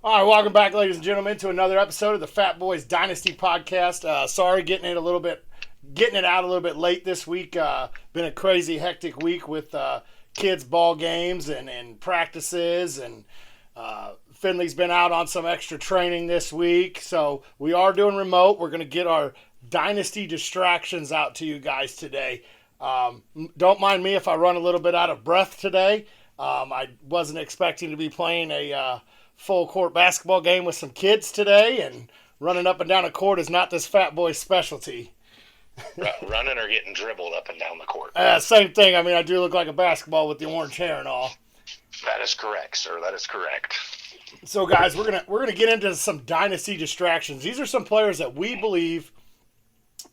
All right, welcome back, ladies and gentlemen, to another episode of the Fatboyz Dynasty podcast. Sorry, getting it out a little bit late this week. Been a crazy, hectic week with kids' ball games and practices, and Finley's been out on some extra training this week. So we are doing remote. We're going to get our Dynasty distractions out to you guys today. Don't mind me if I run a little bit out of breath today. I wasn't expecting to be playing a full court basketball game with some kids today, and running up and down a court is not this fat boy's specialty. Running or getting dribbled up and down the court. Same thing. I mean, I do look like a basketball with the orange hair and all. That is correct, sir. That is correct. So, guys, we're gonna get into some dynasty distractions. These are some players that we believe,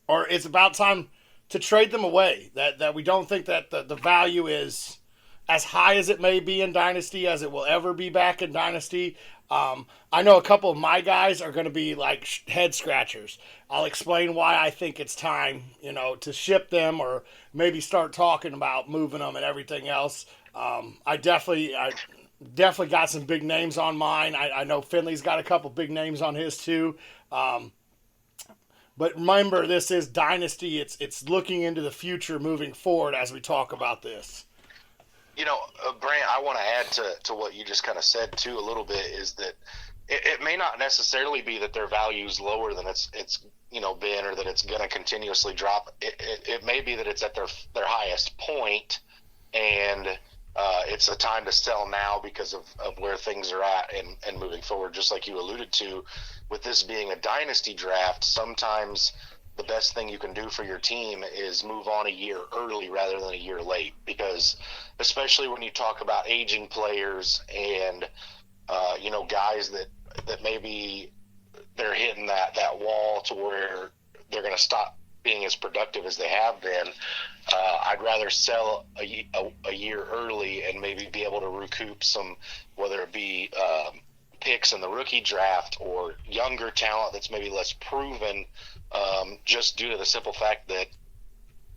or it's about time to trade them away. That we don't think that the value is as high as it may be in Dynasty as it will ever be back in Dynasty. I know a couple of my guys are going to be like head scratchers. I'll explain why I think it's time, to ship them or maybe start talking about moving them and everything else. I definitely got some big names on mine. I know Finley's got a couple big names on his too. But remember, this is Dynasty. It's looking into the future moving forward as we talk about this. Brant, I want to add to what you just kind of said too a little bit, is that it may not necessarily be that their value is lower than it's been, or that it's going to continuously drop. It may be that it's at their highest point, and it's a time to sell now because of where things are at and moving forward. Just like you alluded to, with this being a dynasty draft, sometimes the best thing you can do for your team is move on a year early rather than a year late, because especially when you talk about aging players and guys that maybe they're hitting that wall to where they're going to stop being as productive as they have been. I'd rather sell a year early and maybe be able to recoup some, whether it be picks in the rookie draft or younger talent that's maybe less proven, just due to the simple fact that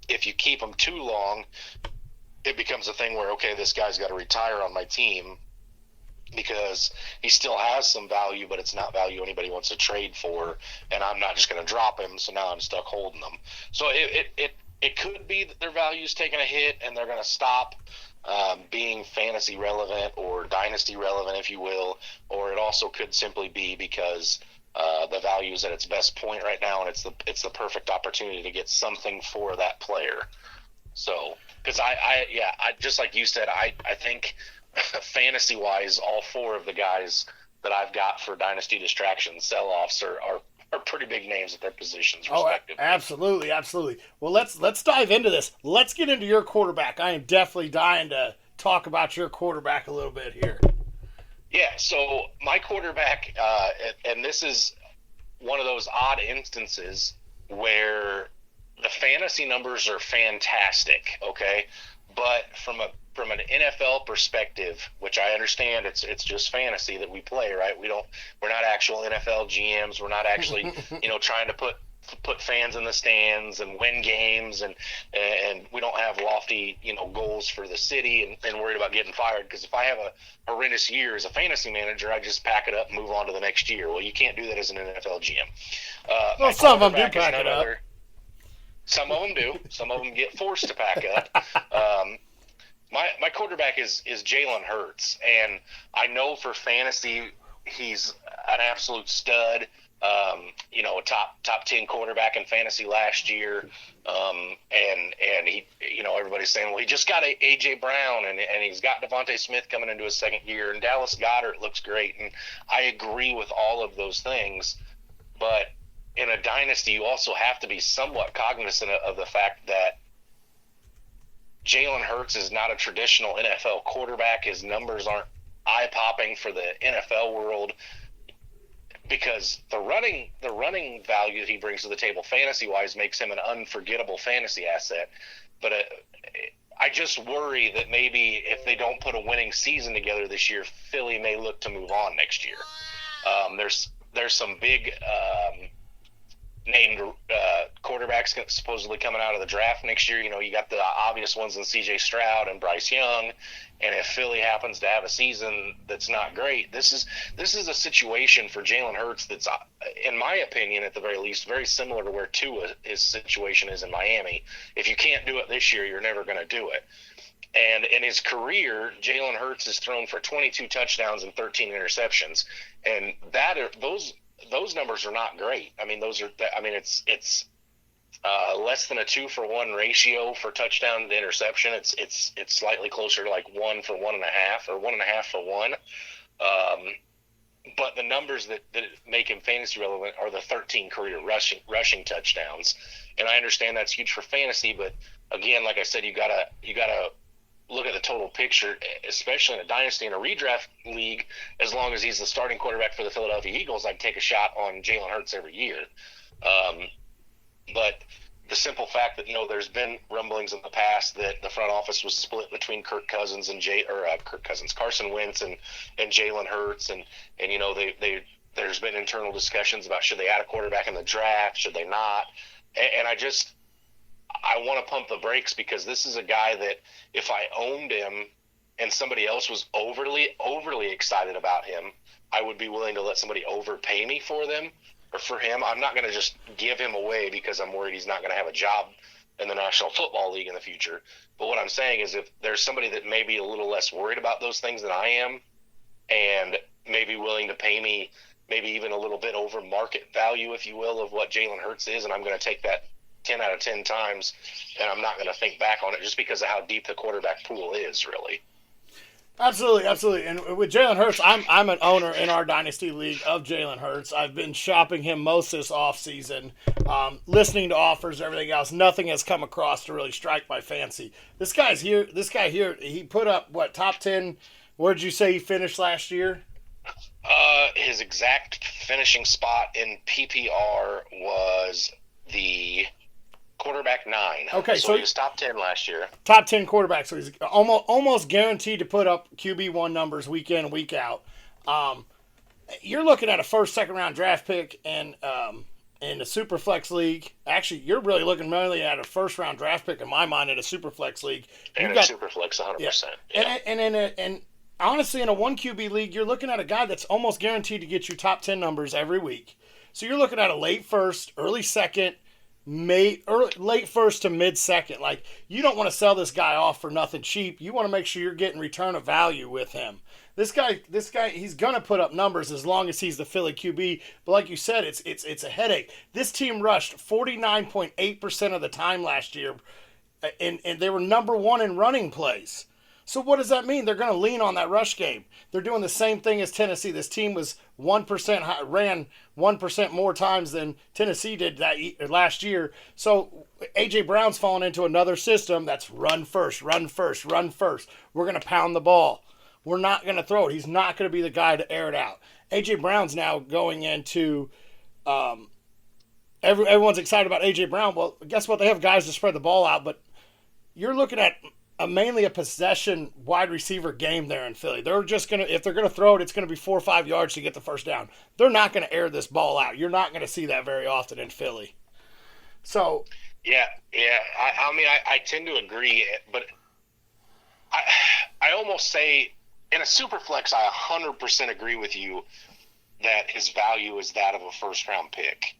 if you keep them too long, it becomes a thing where, okay, this guy's got to retire on my team because he still has some value, but it's not value anybody wants to trade for, and I'm not just going to drop him, so now I'm stuck holding them. So it could be that their value's taking a hit and they're going to stop being fantasy relevant or dynasty relevant, if you will, or it also could simply be because the value is at its best point right now, and it's the perfect opportunity to get something for that player. So, because I just like you said, I think fantasy wise, all four of the guys that I've got for dynasty distraction sell-offs are pretty big names at their positions, respectively. Oh, absolutely. Well, let's dive into this. Let's get into your quarterback. I am definitely dying to talk about your quarterback a little bit here. Yeah, so my quarterback, and this is one of those odd instances where the fantasy numbers are fantastic, okay? But from an NFL perspective, which I understand it's just fantasy that we play, right? We're not actual NFL GMs. We're not actually, trying to put fans in the stands and win games, and we don't have lofty, goals for the city and worried about getting fired. Because if I have a horrendous year as a fantasy manager, I just pack it up and move on to the next year. Well, you can't do that as an NFL GM. Well, some of them do pack it up. Some of them do. Some of them get forced to pack up. My quarterback is Jalen Hurts, and I know for fantasy he's an absolute stud. A top 10 quarterback in fantasy last year, and he, everybody's saying, well, he just got AJ Brown, and he's got Devontae Smith coming into his second year, and Dallas Goedert looks great, and I agree with all of those things, but in a dynasty, you also have to be somewhat cognizant of the fact that Jalen Hurts is not a traditional NFL quarterback. His numbers aren't eye-popping for the NFL world, because the running value that he brings to the table fantasy-wise makes him an unforgettable fantasy asset. But I just worry that maybe if they don't put a winning season together this year, Philly may look to move on next year. There's some big named quarterbacks supposedly coming out of the draft next year. You got the obvious ones in C.J. Stroud and Bryce Young. And if Philly happens to have a season that's not great, this is a situation for Jalen Hurts that's, in my opinion, at the very least, very similar to where his situation is in Miami. If you can't do it this year, you're never going to do it. And in his career, Jalen Hurts has thrown for 22 touchdowns and 13 interceptions, and those numbers are not great. I mean, it's less than a 2-for-1 ratio for touchdown to interception. It's slightly closer to like 1 for 1.5 or 1.5 for 1. But the numbers that make him fantasy relevant are the 13 career rushing touchdowns. And I understand that's huge for fantasy, but again, like I said, you gotta look at the total picture, especially in a dynasty and a redraft league. As long as he's the starting quarterback for the Philadelphia Eagles, I'd take a shot on Jalen Hurts every year. But the simple fact that, there's been rumblings in the past that the front office was split between Carson Wentz and Jalen Hurts, and there's been internal discussions about should they add a quarterback in the draft, should they not, and I want to pump the brakes, because this is a guy that if I owned him and somebody else was overly excited about him, I would be willing to let somebody overpay me for them. Or for him. I'm not going to just give him away because I'm worried he's not going to have a job in the National Football League in the future. But what I'm saying is, if there's somebody that may be a little less worried about those things than I am, and maybe willing to pay me maybe even a little bit over market value, if you will, of what Jalen Hurts is, and I'm going to take that 10 out of 10 times, and I'm not going to think back on it just because of how deep the quarterback pool is, really. Absolutely. And with Jalen Hurts, I'm an owner in our Dynasty League of Jalen Hurts. I've been shopping him most this offseason, listening to offers, everything else. Nothing has come across to really strike my fancy. This guy here, he put up, top 10? Where did you say he finished last year? His exact finishing spot in PPR was the quarterback 9. Okay, so he was top 10 last year. Top 10 quarterback, so he's almost guaranteed to put up QB1 numbers week in and week out. You're looking at a first, second round draft pick in the Superflex League. Actually, you're really looking mainly at a first round draft pick in my mind in a Superflex League. And a Superflex, 100%. Yeah. And honestly, in a 1 QB league, you're looking at a guy that's almost guaranteed to get you top 10 numbers every week. So you're looking at a late first, early second, late first to mid second. Like, you don't want to sell this guy off for nothing cheap. You want to make sure you're getting return of value with him. This guy, he's gonna put up numbers as long as he's the Philly QB. But like you said, it's a headache. This team rushed 49.8% of the time last year, and they were number 1 in running plays. So what does that mean? They're going to lean on that rush game. They're doing the same thing as Tennessee. This team was 1% ran 1% more times than Tennessee did that last year. So A.J. Brown's fallen into another system that's run first, run first, run first. We're going to pound the ball. We're not going to throw it. He's not going to be the guy to air it out. A.J. Brown's now going into everyone's excited about A.J. Brown. Well, guess what? They have guys to spread the ball out, but you're looking at mainly a possession wide receiver game there in Philly. They're just going to, if they're going to throw it, it's going to be 4 or 5 yards to get the first down. They're not going to air this ball out. You're not going to see that very often in Philly. So. Yeah. I mean, I tend to agree, but I almost say in a super flex, I 100% agree with you that his value is that of a first round pick.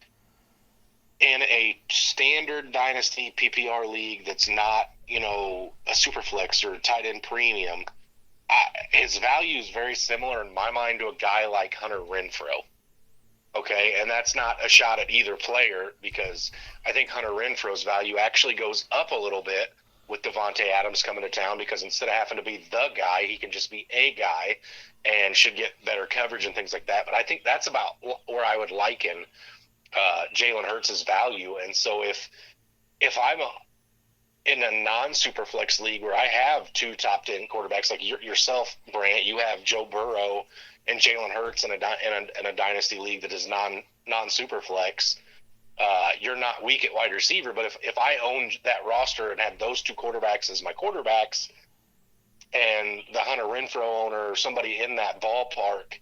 In a standard dynasty PPR league that's not, a super flex or tight end premium, his value is very similar in my mind to a guy like Hunter Renfrow. Okay, and that's not a shot at either player, because I think Hunter Renfrow's value actually goes up a little bit with Devontae Adams coming to town, because instead of having to be the guy, he can just be a guy and should get better coverage and things like that. But I think that's about where I would liken Jalen Hurts' value. And so if I'm in a non-superflex league where I have 2 top 10 quarterbacks, like yourself, Brant, you have Joe Burrow and Jalen Hurts in a dynasty league that is non-superflex, you're not weak at wide receiver. But if I owned that roster and had those 2 quarterbacks as my quarterbacks, and the Hunter Renfrow owner or somebody in that ballpark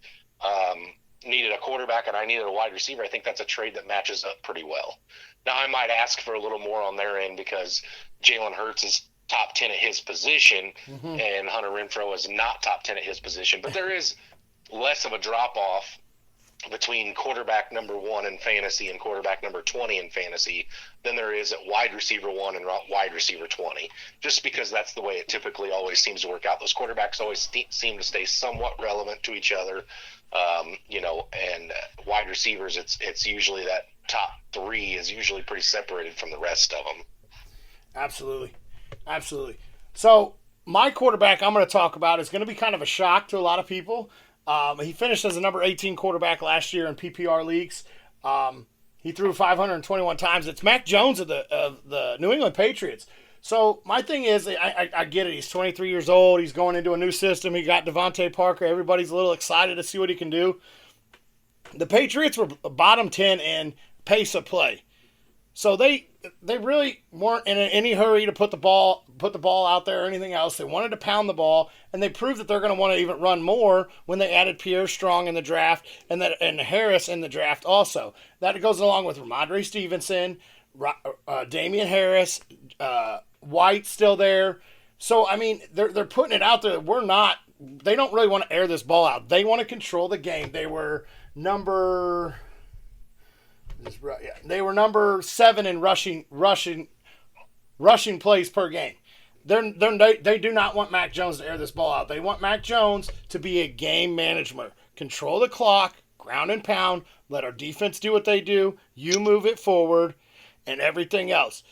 needed a quarterback and I needed a wide receiver, I think that's a trade that matches up pretty well. Now, I might ask for a little more on their end because Jalen Hurts is top 10 at his position, and Hunter Renfrow is not top 10 at his position. But there is less of a drop-off between quarterback number 1 in fantasy and quarterback number 20 in fantasy than there is at wide receiver 1 and wide receiver 20, just because that's the way it typically always seems to work out. Those quarterbacks always seem to stay somewhat relevant to each other, and wide receivers, it's usually that top 3 is usually pretty separated from the rest of them. Absolutely. So my quarterback I'm going to talk about is going to be kind of a shock to a lot of people. He finished as a number 18 quarterback last year in PPR leagues. He threw 521 times. It's Mac Jones of the New England Patriots. So my thing is, I get it. He's 23 years old. He's going into a new system. He got Devontae Parker. Everybody's a little excited to see what he can do. The Patriots were bottom 10 in pace of play. So they really weren't in any hurry to put the ball out there or anything else. They wanted to pound the ball, and they proved that they're going to want to even run more when they added Pierre Strong in the draft and Harris in the draft also. That goes along with Ramondre Stevenson, Damian Harris, White still there. So I mean, they're putting it out there. They don't really want to air this ball out. They want to control the game. They were number 7 in rushing plays per game. They do not want Mac Jones to air this ball out. They want Mac Jones to be a game manager. Control the clock, ground and pound, let our defense do what they do, you move it forward, and everything else.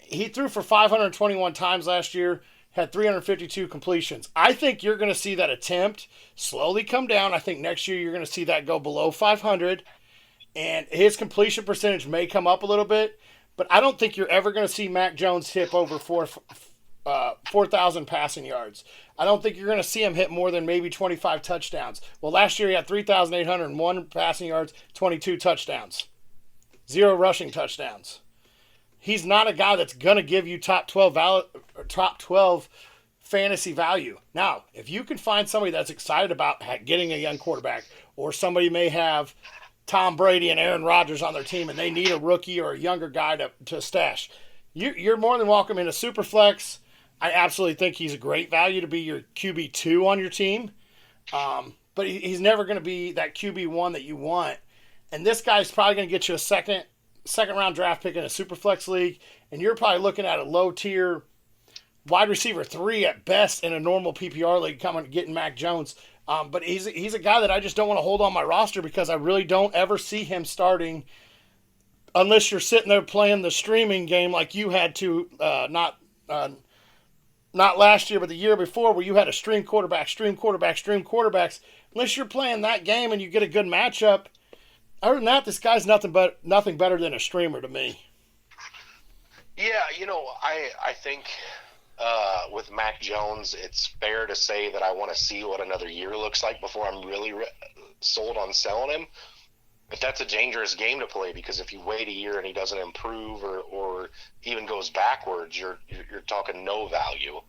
He threw for 521 times last year, had 352 completions. I think you're going to see that attempt slowly come down. I think next year you're going to see that go below 500. And his completion percentage may come up a little bit, but I don't think you're ever going to see Mac Jones hit over 4,000 passing yards. I don't think you're going to see him hit more than maybe 25 touchdowns. Well, last year he had 3,801 passing yards, 22 touchdowns, 0 rushing touchdowns. He's not a guy that's going to give you top 12 fantasy value. Now, if you can find somebody that's excited about getting a young quarterback, or somebody may have Tom Brady and Aaron Rodgers on their team and they need a rookie or a younger guy to stash, you're more than welcome in a super flex. I absolutely think he's a great value to be your QB2 on your team. But he's never going to be that QB1 that you want. And this guy's probably going to get you a second round draft pick in a super flex league, and you're probably looking at a low tier wide receiver 3 at best in a normal PPR league getting Mac Jones. But he's a guy that I just don't want to hold on my roster because I really don't ever see him starting unless you're sitting there playing the streaming game like you had to, not last year, but the year before, where you had a stream quarterbacks. Unless you're playing that game and you get a good matchup, other than that, this guy's nothing better than a streamer to me. Yeah, I think with Mac Jones, it's fair to say that I want to see what another year looks like before I'm really sold on selling him. But that's a dangerous game to play, because if you wait a year and he doesn't improve or even goes backwards, you're talking no value.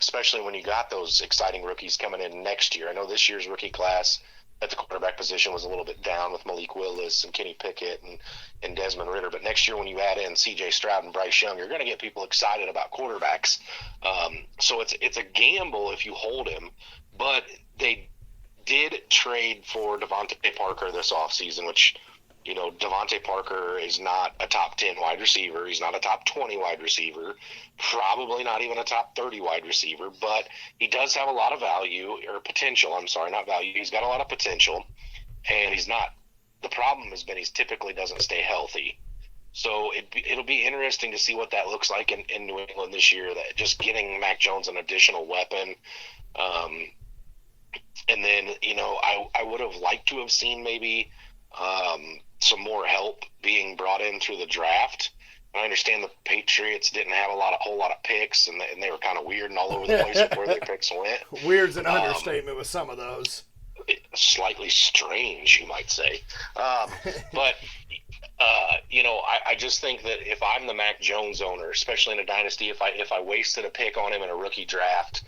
Especially when you got those exciting rookies coming in next year. I know this year's rookie class at the quarterback position was a little bit down with Malik Willis and Kenny Pickett and Desmond Ridder. But next year when you add in C.J. Stroud and Bryce Young, you're going to get people excited about quarterbacks. So it's a gamble if you hold him. But they did trade for Devontae Parker this offseason, which, Devontae Parker is not a top 10 wide receiver. He's not a top 20 wide receiver, probably not even a top 30 wide receiver, but he does have a lot of value, or potential. I'm sorry, not value. He's got a lot of potential, and the problem has been he typically doesn't stay healthy. So it'll be interesting to see what that looks like in New England this year, that just getting Mac Jones an additional weapon. And then, I would have liked to have seen maybe some more help being brought in through the draft. I understand the Patriots didn't have a whole lot of picks, and they were kind of weird and all over the place with where their picks went. Weird's an understatement with some of those. Slightly strange, you might say. But I just think that if I'm the Mac Jones owner, especially in a dynasty, if I wasted a pick on him in a rookie draft,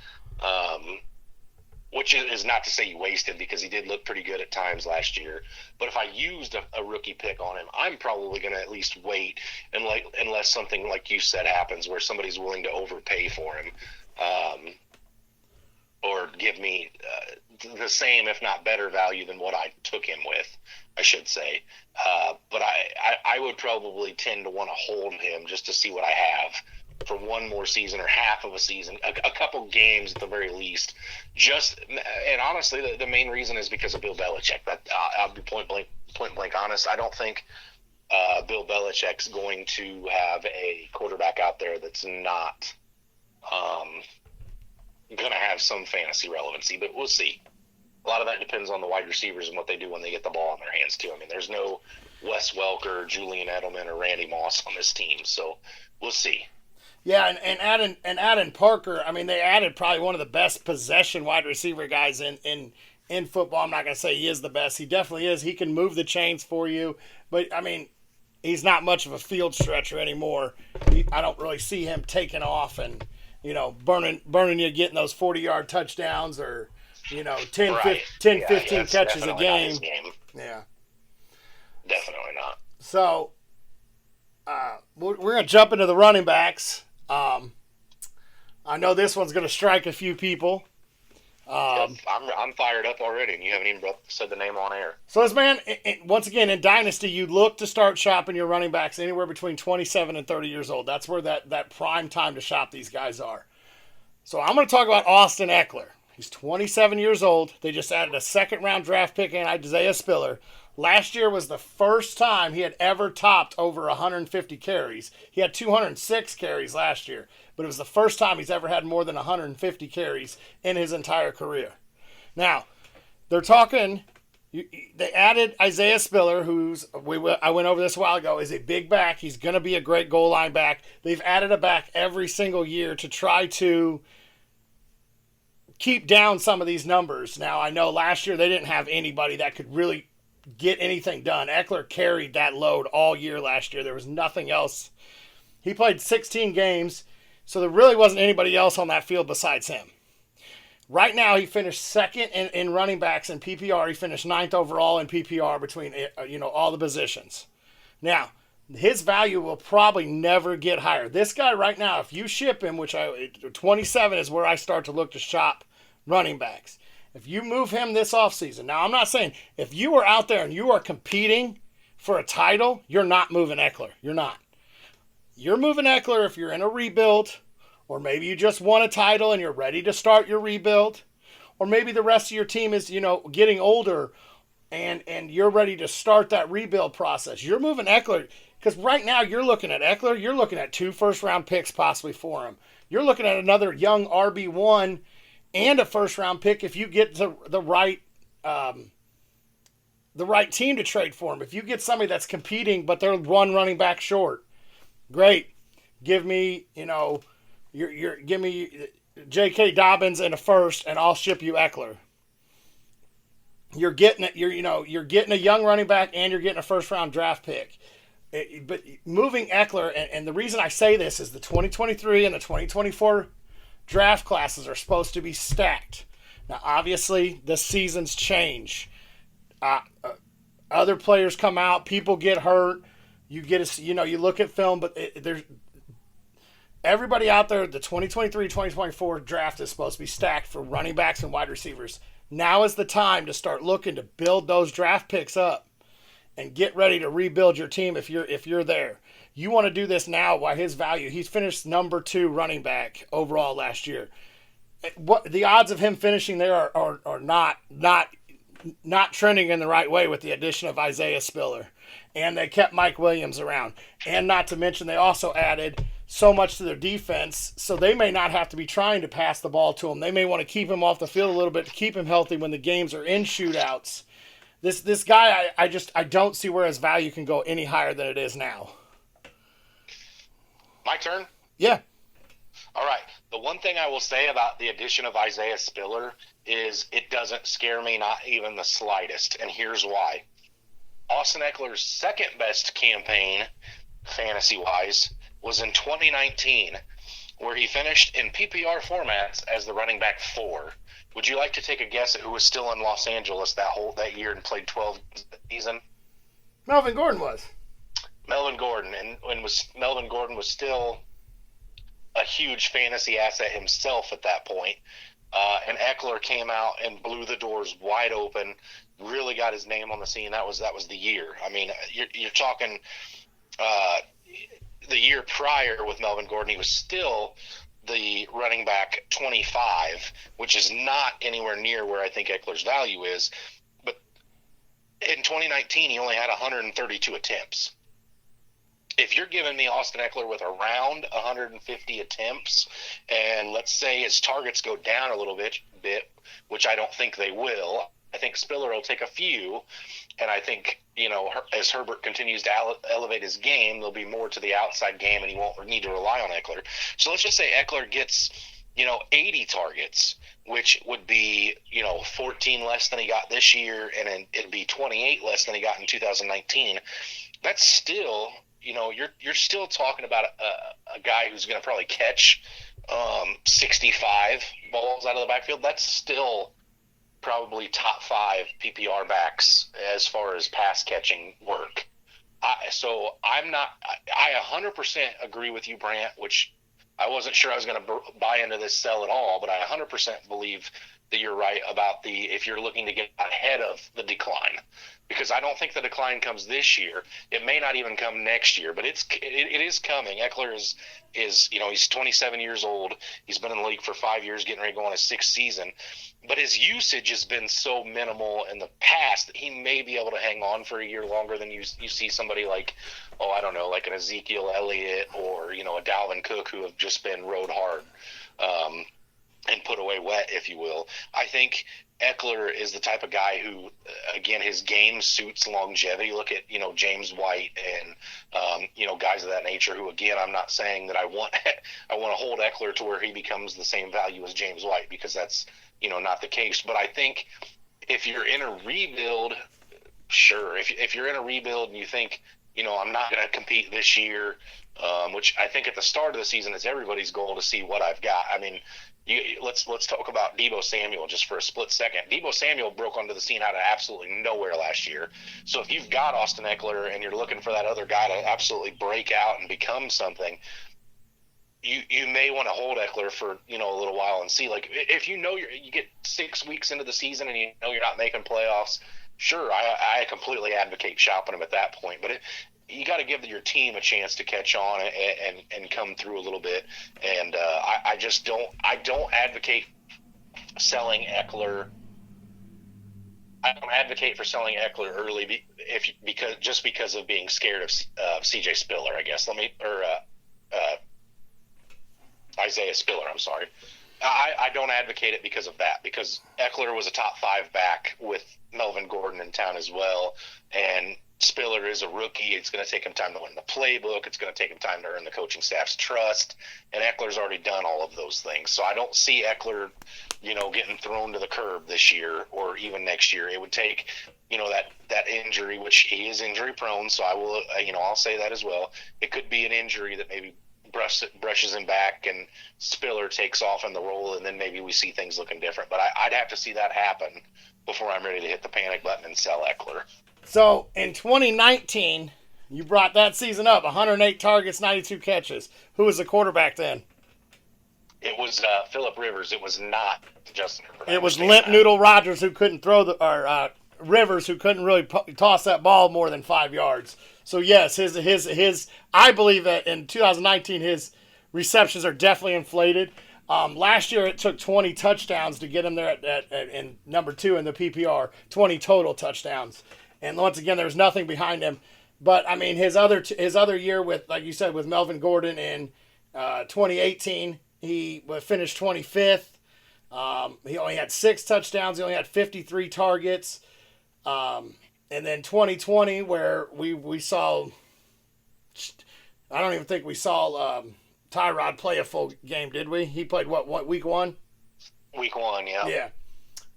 which is not to say you wasted, because he did look pretty good at times last year. But if I used a rookie pick on him, I'm probably going to at least wait, unless something like you said happens where somebody's willing to overpay for him, or give me the same, if not better, value than what I took him with, I should say. But I would probably tend to want to hold him just to see what I have for one more season or half of a season, a couple games at the very least. And honestly, the main reason is because of Bill Belichick. But I'll be point blank honest. I don't think Bill Belichick's going to have a quarterback out there that's not going to have some fantasy relevancy, but we'll see. A lot of that depends on the wide receivers and what they do when they get the ball in their hands too. I mean, there's no Wes Welker, Julian Edelman, or Randy Moss on this team, so we'll see. Yeah, and adding Parker, I mean, they added probably one of the best possession wide receiver guys in football. I'm not going to say he is the best. He definitely is. He can move the chains for you. But, I mean, he's not much of a field stretcher anymore. I don't really see him taking off and, burning you, getting those 40-yard touchdowns or, 10, right. 15 catches a game. Yeah. Definitely not. So, we're going to jump into the running backs. I know this one's going to strike a few people. I'm fired up already, and you haven't even said the name on air. So this man, once again, in Dynasty, you look to start shopping your running backs anywhere between 27 and 30 years old. That's where that prime time to shop these guys are. So I'm going to talk about Austin Eckler. He's 27 years old. They just added a second-round draft pick in Isaiah Spiller. Last year was the first time he had ever topped over 150 carries. He had 206 carries last year, but it was the first time he's ever had more than 150 carries in his entire career. Now, they're talking, they added Isaiah Spiller, I went over this a while ago, is a big back. He's going to be a great goal line back. They've added a back every single year to try to keep down some of these numbers. Now, I know last year they didn't have anybody that could really get anything done. Eckler carried that load all year last year. There was nothing else. He played 16 games, so there really wasn't anybody else on that field besides him. Right now, he finished second in running backs in PPR. He finished 9th overall in PPR between all the positions. Now, his value will probably never get higher. This guy right now, if you ship him, 27 is where I start to look to shop running backs. If you move him this offseason, now I'm not saying if you are out there and you are competing for a title, you're not moving Eckler. You're not. You're moving Eckler if you're in a rebuild, or maybe you just won a title and you're ready to start your rebuild, or maybe the rest of your team is, getting older and you're ready to start that rebuild process. You're moving Eckler because right now you're looking at Eckler, you're looking at 2 first-round picks possibly for him. You're looking at another young RB1 and a first-round pick if you get the right team to trade for him. If you get somebody that's competing but they're one running back short, great. Give me, give me J.K. Dobbins and a first, and I'll ship you Eckler. You're getting it. You're getting a young running back and you're getting a first-round draft pick. But moving Eckler, and the reason I say this is the 2023 and the 2024 draft classes are supposed to be stacked. Now, obviously, the seasons change. Other players come out. People get hurt. You look at film, but there's everybody out there. The 2023-2024 draft is supposed to be stacked for running backs and wide receivers. Now is the time to start looking to build those draft picks up and get ready to rebuild your team if you're there. You want to do this now while his value, he's finished number 2 running back overall last year. What the odds of him finishing there are not trending in the right way with the addition of Isaiah Spiller. And they kept Mike Williams around. And not to mention they also added so much to their defense, so they may not have to be trying to pass the ball to him. They may want to keep him off the field a little bit to keep him healthy when the games are in shootouts. This guy, I don't see where his value can go any higher than it is now. My turn? Yeah. All right. The one thing I will say about the addition of Isaiah Spiller is it doesn't scare me, not even the slightest, and here's why. Austin Eckler's second best campaign, fantasy-wise, was in 2019 where he finished in PPR formats as the running back 4. Would you like to take a guess at who was still in Los Angeles that year and played 12 season? Melvin Gordon was. Melvin Gordon, and Melvin Gordon was still a huge fantasy asset himself at that point. And Eckler came out and blew the doors wide open, really got his name on the scene. That was the year. I mean, you're talking the year prior with Melvin Gordon, he was still the running back 25, which is not anywhere near where I think Eckler's value is. But in 2019, he only had 132 attempts. If you're giving me Austin Eckler with around 150 attempts, and let's say his targets go down a little bit, which I don't think they will. I think Spiller will take a few, and I think, as Herbert continues to elevate his game, there'll be more to the outside game, and he won't need to rely on Eckler. So let's just say Eckler gets, 80 targets, which would be, 14 less than he got this year, and then it'd be 28 less than he got in 2019. That's still, you're still talking about a guy who's going to probably catch 65 balls out of the backfield. That's still probably top 5 PPR backs as far as pass catching work. So I 100% agree with you, Brant, which I wasn't sure I was going to buy into this sell at all, but I 100% believe that you're right about if you're looking to get ahead of the decline, because I don't think the decline comes this year. It may not even come next year, but it is coming. Eckler is he's 27 years old. He's been in the league for 5 years, getting ready to go on his 6th season. But his usage has been so minimal in the past that he may be able to hang on for a year longer than you see somebody like, like an Ezekiel Elliott or, a Dalvin Cook, who have just been rode hard and put away wet, if you will. I think Eckler is the type of guy who, again, his game suits longevity. Look at, James White and, guys of that nature who, again, I'm not saying that I want to hold Eckler to where he becomes the same value as James White, because that's, not the case. But I think if you're in a rebuild, sure. If you're in a rebuild and you think, I'm not going to compete this year, which I think at the start of the season it's everybody's goal to see what I've got. I mean, let's talk about Deebo Samuel just for a split second. Deebo Samuel broke onto the scene out of absolutely nowhere last year. So if you've got Austin Eckler and you're looking for that other guy to absolutely break out and become something, you may want to hold Eckler for a little while and see. Like, if you get 6 weeks into the season and you're not making playoffs, sure, I completely advocate shopping him at that point. But you got to give your team a chance to catch on and come through a little bit. And I don't advocate selling Eckler. I don't advocate for selling Eckler early because of being scared of CJ Spiller, I guess. Isaiah Spiller, I'm sorry. I don't advocate it because of that, because Eckler was a top 5 back with Melvin Gordon in town as well, and Spiller is a rookie. It's going to take him time to learn the playbook. It's going to take him time to earn the coaching staff's trust, and Eckler's already done all of those things. So I don't see Eckler, getting thrown to the curb this year or even next year. It would take, that injury, which he is injury prone, so I will, I'll say that as well. It could be an injury that maybe brushes him back and Spiller takes off in the role, and then maybe we see things looking different. But I'd have to see that happen before I'm ready to hit the panic button and sell Eckler. So in 2019, you brought that season up, 108 targets, 92 catches. Who was the quarterback then? It was Phillip Rivers. It was not Justin Herbert. It was Limp Noodle Rodgers, who couldn't throw Rivers, who couldn't really toss that ball more than 5 yards. So yes, his I believe that in 2019 his receptions are definitely inflated. Last year it took 20 touchdowns to get him there in number 2 in the PPR, 20 total touchdowns. And once again, there's nothing behind him. But I mean, his other year with, like you said, with Melvin Gordon in 2018, he finished 25th. He only had 6 touchdowns. He only had 53 targets. And then 2020, where we saw, I don't even think we saw Tyrod play a full game, did we? He played what week 1? Week 1, yeah. Yeah.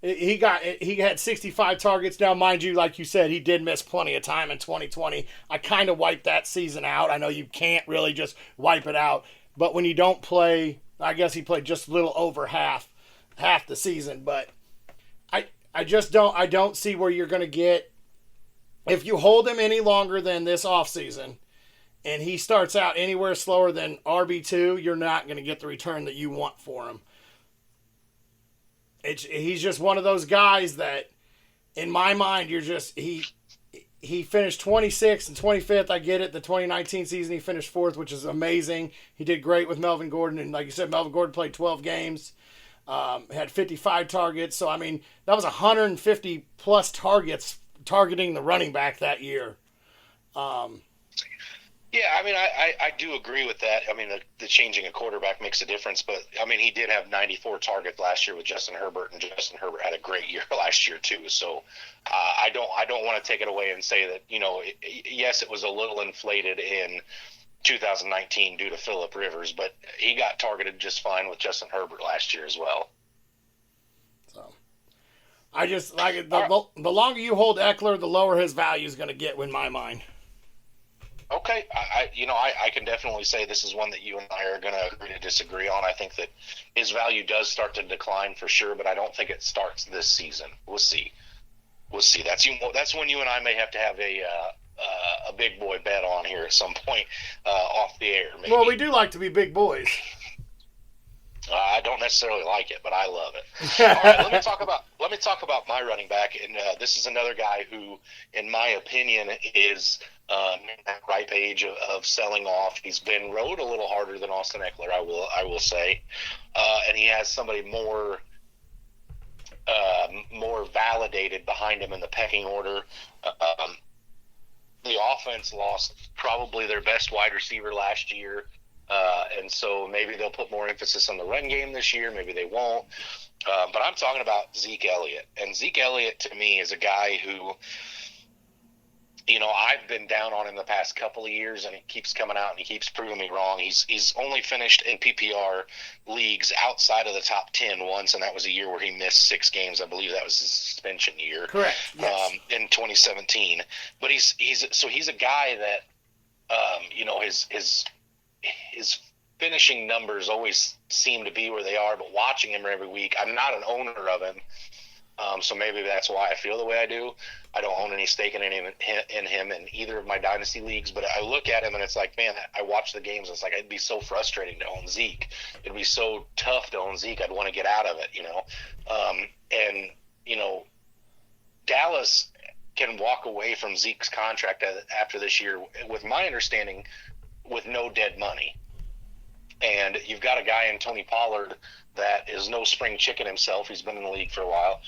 He had 65 targets. Now, mind you, like you said, he did miss plenty of time in 2020. I kind of wiped that season out. I know you can't really just wipe it out. but when you don't play, I guess he played just a little over half the season. But I just don't see where you're going to get, if you hold him any longer than this offseason and he starts out anywhere slower than RB2, you're not going to get the return that you want for him. He's just one of those guys that, in my mind, he finished 26th and 25th. I get it. The 2019 season, he finished 4th, which is amazing. He did great with Melvin Gordon. And like you said, Melvin Gordon played 12 games, had 55 targets. So, I mean, that was 150-plus targets targeting the running back that year. Yeah, I mean, I do agree with that. I mean, the changing a quarterback makes a difference, but I mean, he did have 94 targets last year with Justin Herbert, and Justin Herbert had a great year last year too. So I don't want to take it away and say that, you know, yes, it was a little inflated in 2019 due to Phillip Rivers, but he got targeted just fine with Justin Herbert last year as well. So I just like it. The longer you hold Eckler, the lower his value is going to get in my mind. Okay, I can definitely say this is one that you and I are going to agree to disagree on. I think that his value does start to decline for sure, but I don't think it starts this season. We'll see. That's when you and I may have to have a big boy bet on here at some point off the air. Maybe. Well, we do like to be big boys. I don't necessarily like it, but I love it. All right, let me talk about my running back, and this is another guy who, in my opinion, is in that ripe age of selling off. He's been rode a little harder than Austin Eckler, I will say, and he has somebody more validated behind him in the pecking order. The offense lost probably their best wide receiver last year. And so maybe they'll put more emphasis on the run game this year. Maybe they won't. But I'm talking about Zeke Elliott. And Zeke Elliott, to me, is a guy who, you know, I've been down on him the past couple of years, and he keeps coming out and he keeps proving me wrong. He's only finished in PPR leagues outside of the top 10 once, and that was a year where he missed 6 games. I believe that was his suspension year. Correct. Yes. In 2017. But he's a guy that, you know, his finishing numbers always seem to be where they are, but watching him every week, I'm not an owner of him, so maybe that's why I feel the way I do. I don't own any stake in him in either of my dynasty leagues, but I look at him and it's like, man, I watch the games. It's like, it'd be so frustrating to own Zeke. It'd be so tough to own Zeke. I'd want to get out of it, you know. And, you know, Dallas can walk away from Zeke's contract after this year, with my understanding, with no dead money. And you've got a guy in Tony Pollard that is no spring chicken himself. He's been in the league for a while.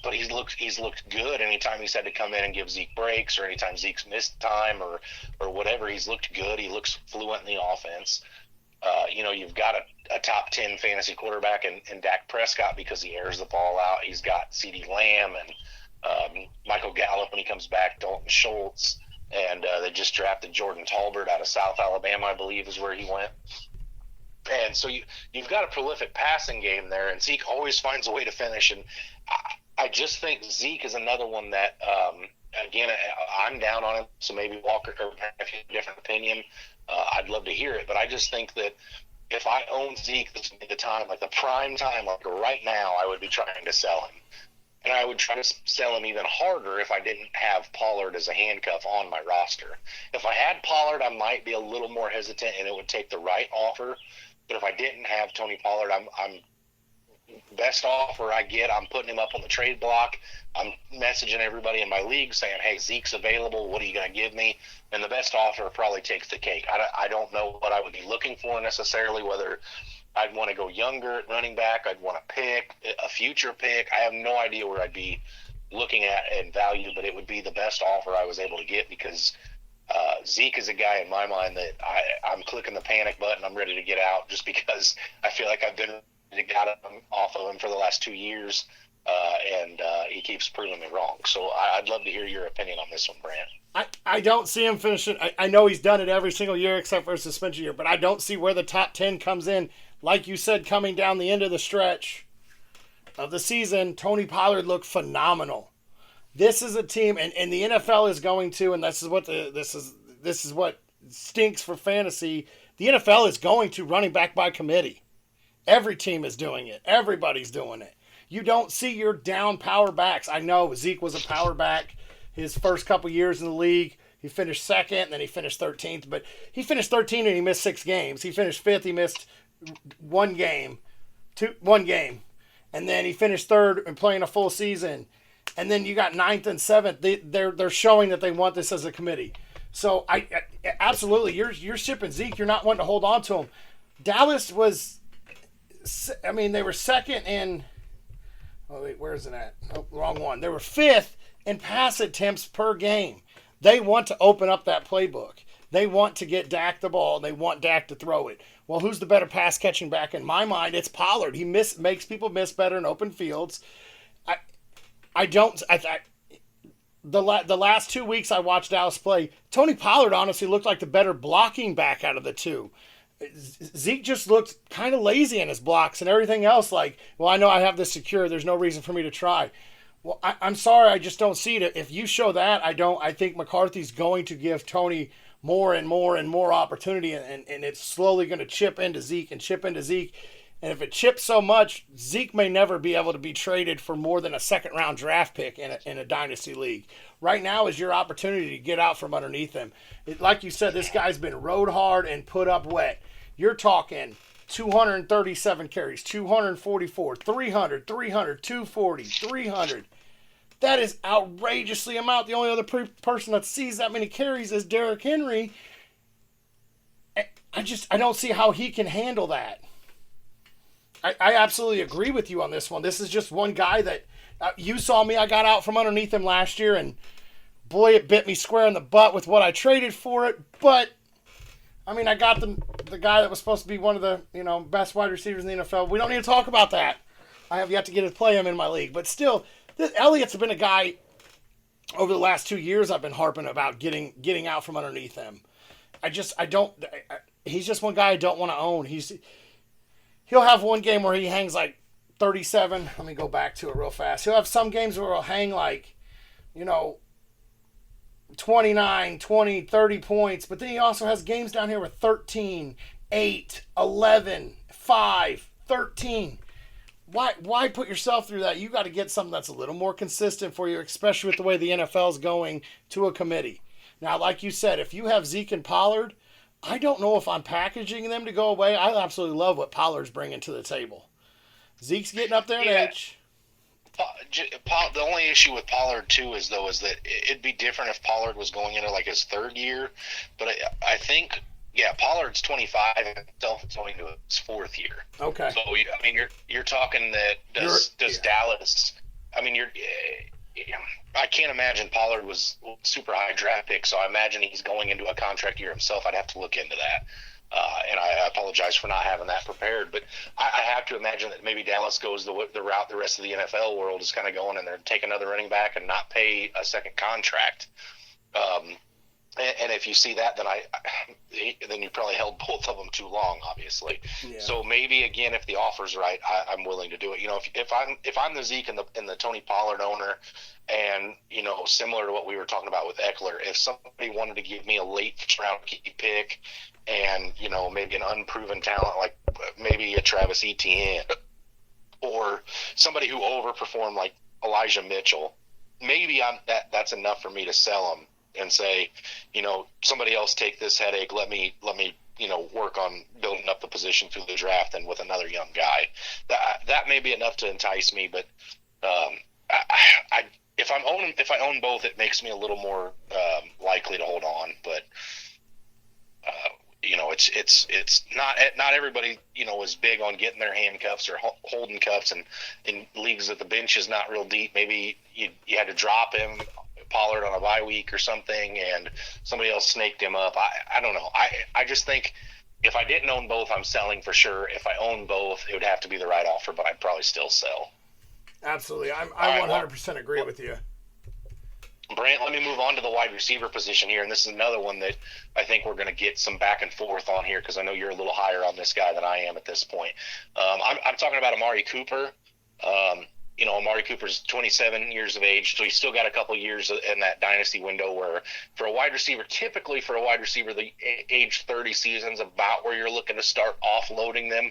But he's looked good anytime he's had to come in and give Zeke breaks, or anytime Zeke's missed time or whatever. He's looked good. He looks fluent in the offense. You know, you've got a top 10 fantasy quarterback in Dak Prescott because he airs the ball out. He's got CeeDee Lamb and Michael Gallup when he comes back, Dalton Schultz. And they just drafted Jordan Talbert out of South Alabama, I believe is where he went. And so you've got a prolific passing game there, and Zeke always finds a way to finish. And I just think Zeke is another one that, again, I'm down on him, so maybe Walker, or if you have a different opinion, I'd love to hear it. But I just think that if I own Zeke, this would be the time, like the prime time, like right now, I would be trying to sell him. And I would try to sell him even harder if I didn't have Pollard as a handcuff on my roster. If I had Pollard, I might be a little more hesitant, and it would take the right offer. But if I didn't have Tony Pollard, I'm best offer I get, I'm putting him up on the trade block. I'm messaging everybody in my league saying, hey, Zeke's available. What are you going to give me? And the best offer probably takes the cake. I don't know what I would be looking for necessarily, whether I'd want to go younger at running back. I'd want to pick a future pick. I have no idea where I'd be looking at in value, but it would be the best offer I was able to get, because Zeke is a guy in my mind that I'm clicking the panic button. I'm ready to get out, just because I feel like I've been ready to get off of him for the last 2 years, and he keeps proving me wrong. So I'd love to hear your opinion on this one, Brant. I don't see him finishing. I know he's done it every single year except for a suspension year, but I don't see where the top 10 comes in. Like you said, coming down the end of the stretch of the season, Tony Pollard looked phenomenal. This is a team, and the NFL is going to, and this is what stinks for fantasy. The NFL is going to running back by committee. Every team is doing it. Everybody's doing it. You don't see your down power backs. I know Zeke was a power back his first couple years in the league. He finished second, and then he finished 13th. But he finished 13th and he missed 6 games. He finished 5th. He missed one game. And then he finished 3rd and playing a full season. And then you got 9th and 7th. They're showing that they want this as a committee. So I absolutely, you're shipping Zeke. You're not wanting to hold on to him. Dallas was, they were second in. Oh wait, where is it at? Oh, wrong one. They were 5th in pass attempts per game. They want to open up that playbook. They want to get Dak the ball. They want Dak to throw it. Well, who's the better pass catching back? In my mind, it's Pollard. He makes people miss better in open fields. The last 2 weeks I watched Dallas play, Tony Pollard honestly looked like the better blocking back out of the two. Zeke just looked kind of lazy in his blocks and everything else. Like, well, I know I have this secure. There's no reason for me to try. Well, I'm sorry. I just don't see it. If you show that, I think McCarthy's going to give Tony more and more and more opportunity, and it's slowly going to chip into Zeke. And if it chips so much, Zeke may never be able to be traded for more than a second-round draft pick in a dynasty league. Right now is your opportunity to get out from underneath him. Like you said, this guy's been rode hard and put up wet. You're talking 237 carries, 244, 300, 240, 300. That is outrageously amount. The only other person that sees that many carries is Derrick Henry. I don't see how he can handle that. I absolutely agree with you on this one. This is just one guy that you saw me. I got out from underneath him last year, and boy, it bit me square in the butt with what I traded for it. But I got the guy that was supposed to be one of the best wide receivers in the NFL. We don't need to talk about that. I have yet to get to play him in my league, but still, Elliott's been a guy over the last 2 years I've been harping about getting out from underneath him. He's just one guy I don't want to own. He'll have one game where he hangs like 37. Let me go back to it real fast. He'll have some games where he'll hang like, 29, 20, 30 points. But then he also has games down here with 13, 8, 11, 5, 13. Why put yourself through that? You got to get something that's a little more consistent for you, especially with the way the NFL is going to a committee. Now, like you said, if you have Zeke and Pollard, I don't know if I'm packaging them to go away. I absolutely love what Pollard's bringing to the table. Zeke's getting up there in age. The only issue with Pollard, too, is that it'd be different if Pollard was going into, like, his 3rd year. But I think, Pollard's 25 and himself is going to his 4th year. Okay. So, you're talking that does Dallas – I can't imagine Pollard was super high draft pick, so I imagine he's going into a contract year himself. I'd have to look into that. And I apologize for not having that prepared. But I have to imagine that maybe Dallas goes the route the rest of the NFL world is kind of going, and they're take another running back and not pay a second contract. And if you see that, then you probably held both of them too long, obviously. Yeah. So maybe again, if the offer's right, I'm willing to do it. If I'm the Zeke and the Tony Pollard owner, and similar to what we were talking about with Eckler, if somebody wanted to give me a late round pick, and maybe an unproven talent like maybe a Travis Etienne, or somebody who overperformed like Elijah Mitchell, maybe that's enough for me to sell him and say, somebody else take this headache. Let me work on building up the position through the draft and with another young guy. That may be enough to entice me, but if I own both, it makes me a little more likely to hold on. But it's not everybody is big on getting their handcuffs or holding cuffs, and in leagues that the bench is not real deep. Maybe you had to drop him, Pollard, on a bye week or something, and somebody else snaked him up. I don't know. I just think if I didn't own both, I'm selling for sure. If I own both, it would have to be the right offer, but I'd probably still sell. Absolutely. I 100% agree with you. Brant, let me move on to the wide receiver position here, and this is another one that I think we're going to get some back and forth on here because I know you're a little higher on this guy than I am at this point. I'm talking about Amari Cooper. Amari Cooper's 27 years of age, so he's still got a couple years in that dynasty window where for a wide receiver, typically for a wide receiver, the age 30 season's about where you're looking to start offloading them,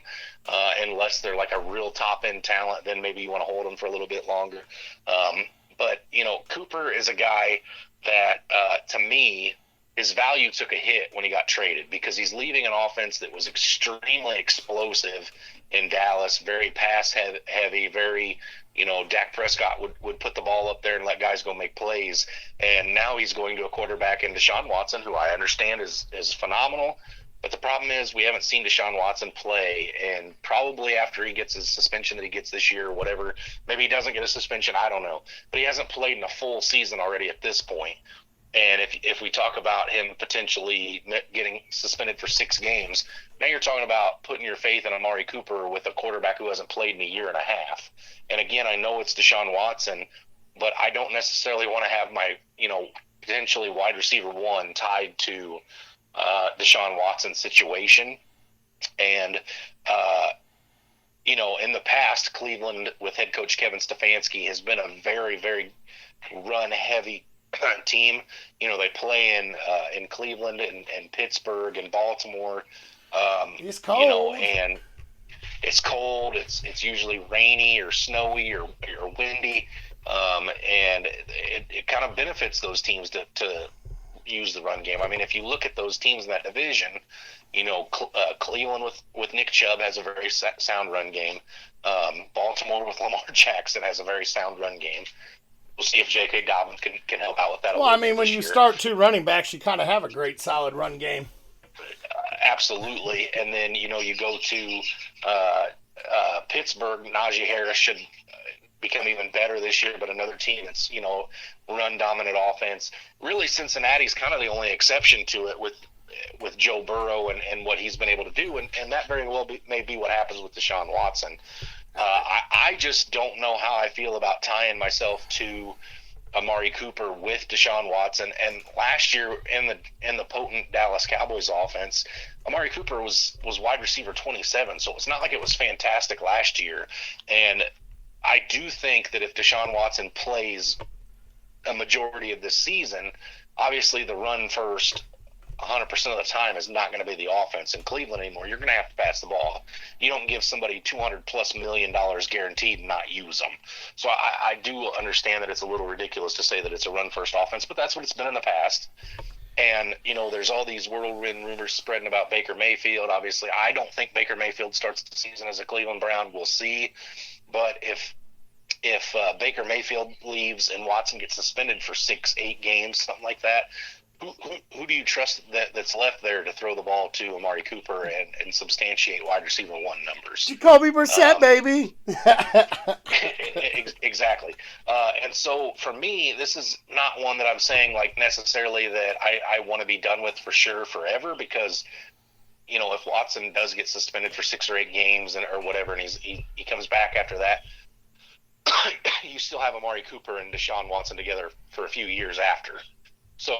unless they're like a real top-end talent, then maybe you want to hold them for a little bit longer. But Cooper is a guy that, to me, his value took a hit when he got traded because he's leaving an offense that was extremely explosive in Dallas, very pass heavy, very, Dak Prescott would put the ball up there and let guys go make plays. And now he's going to a quarterback in Deshaun Watson, who I understand is phenomenal. But the problem is we haven't seen Deshaun Watson play, and probably after he gets his suspension that he gets this year or whatever, maybe he doesn't get a suspension, I don't know. But he hasn't played in a full season already at this point. And if we talk about him potentially getting suspended for 6 games, now you're talking about putting your faith in Amari Cooper with a quarterback who hasn't played in a year and a half. And again, I know it's Deshaun Watson, but I don't necessarily want to have my, potentially wide receiver 1 tied to Deshaun Watson's situation. And, in the past, Cleveland with head coach Kevin Stefanski has been a very, very run-heavy team. They play in Cleveland and Pittsburgh and Baltimore. It's cold. And it's cold. It's usually rainy or snowy or windy. And it kind of benefits those teams to use the run game. I mean, if you look at those teams in that division, Cleveland with Nick Chubb has a very sound run game. Baltimore with Lamar Jackson has a very sound run game. We'll see if J.K. Dobbins can help out with that. Well, I mean, when you start 2 running backs, you kind of have a great solid run game. Absolutely. And then, you go to Pittsburgh, Najee Harris should become even better this year, but another team that's, run-dominant offense. Really, Cincinnati's kind of the only exception to it with Joe Burrow and what he's been able to do, and that very well may be what happens with Deshaun Watson. I just don't know how I feel about tying myself to Amari Cooper with Deshaun Watson. And last year in the potent Dallas Cowboys offense, Amari Cooper was wide receiver 27, so it's not like it was fantastic last year. And I do think that if Deshaun Watson plays a majority of this season, obviously the run first 100% of the time is not going to be the offense in Cleveland anymore. You're going to have to pass the ball. You don't give somebody $200+ million guaranteed and not use them. So I do understand that it's a little ridiculous to say that it's a run-first offense, but that's what it's been in the past. And, there's all these whirlwind rumors spreading about Baker Mayfield. Obviously, I don't think Baker Mayfield starts the season as a Cleveland Brown. We'll see. But if Baker Mayfield leaves and Watson gets suspended for 6-8 games, something like that, who do you trust that's left there to throw the ball to Amari Cooper and substantiate wide receiver 1 numbers? Jacoby Brissett, baby. Exactly. And so for me, this is not one that I'm saying like necessarily that I want to be done with for sure forever, because if Watson does get suspended for 6 or 8 games or whatever, and he comes back after that, you still have Amari Cooper and Deshaun Watson together for a few years after. So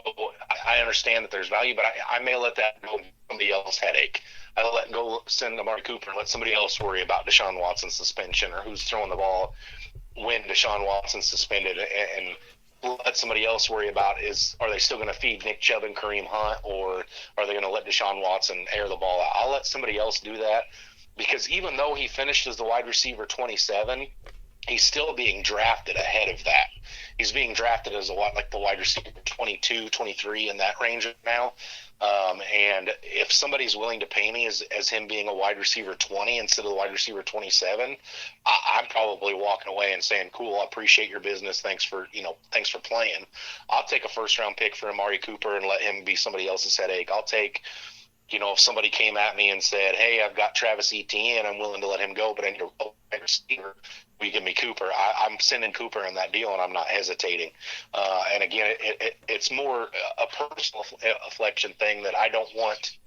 I understand that there's value, but I may let that go somebody else's headache. I'll let go send Amari Cooper and let somebody else worry about Deshaun Watson's suspension or who's throwing the ball when Deshaun Watson's suspended, and let somebody else worry about are they still going to feed Nick Chubb and Kareem Hunt, or are they going to let Deshaun Watson air the ball out? I'll let somebody else do that, because even though he finished as the wide receiver 27, he's still being drafted ahead of that. He's being drafted as the wide receiver 22, 23 in that range now. And if somebody's willing to pay me as him being a wide receiver 20 instead of the wide receiver 27, I'm probably walking away and saying, cool, I appreciate your business. Thanks for playing. I'll take a first-round pick for Amari Cooper and let him be somebody else's headache. I'll take, if somebody came at me and said, hey, I've got Travis Etienne, I'm willing to let him go, but I need a wide receiver. Will you give me Cooper? I'm sending Cooper in that deal, and I'm not hesitating. And again, it's more a personal afflection thing that I don't want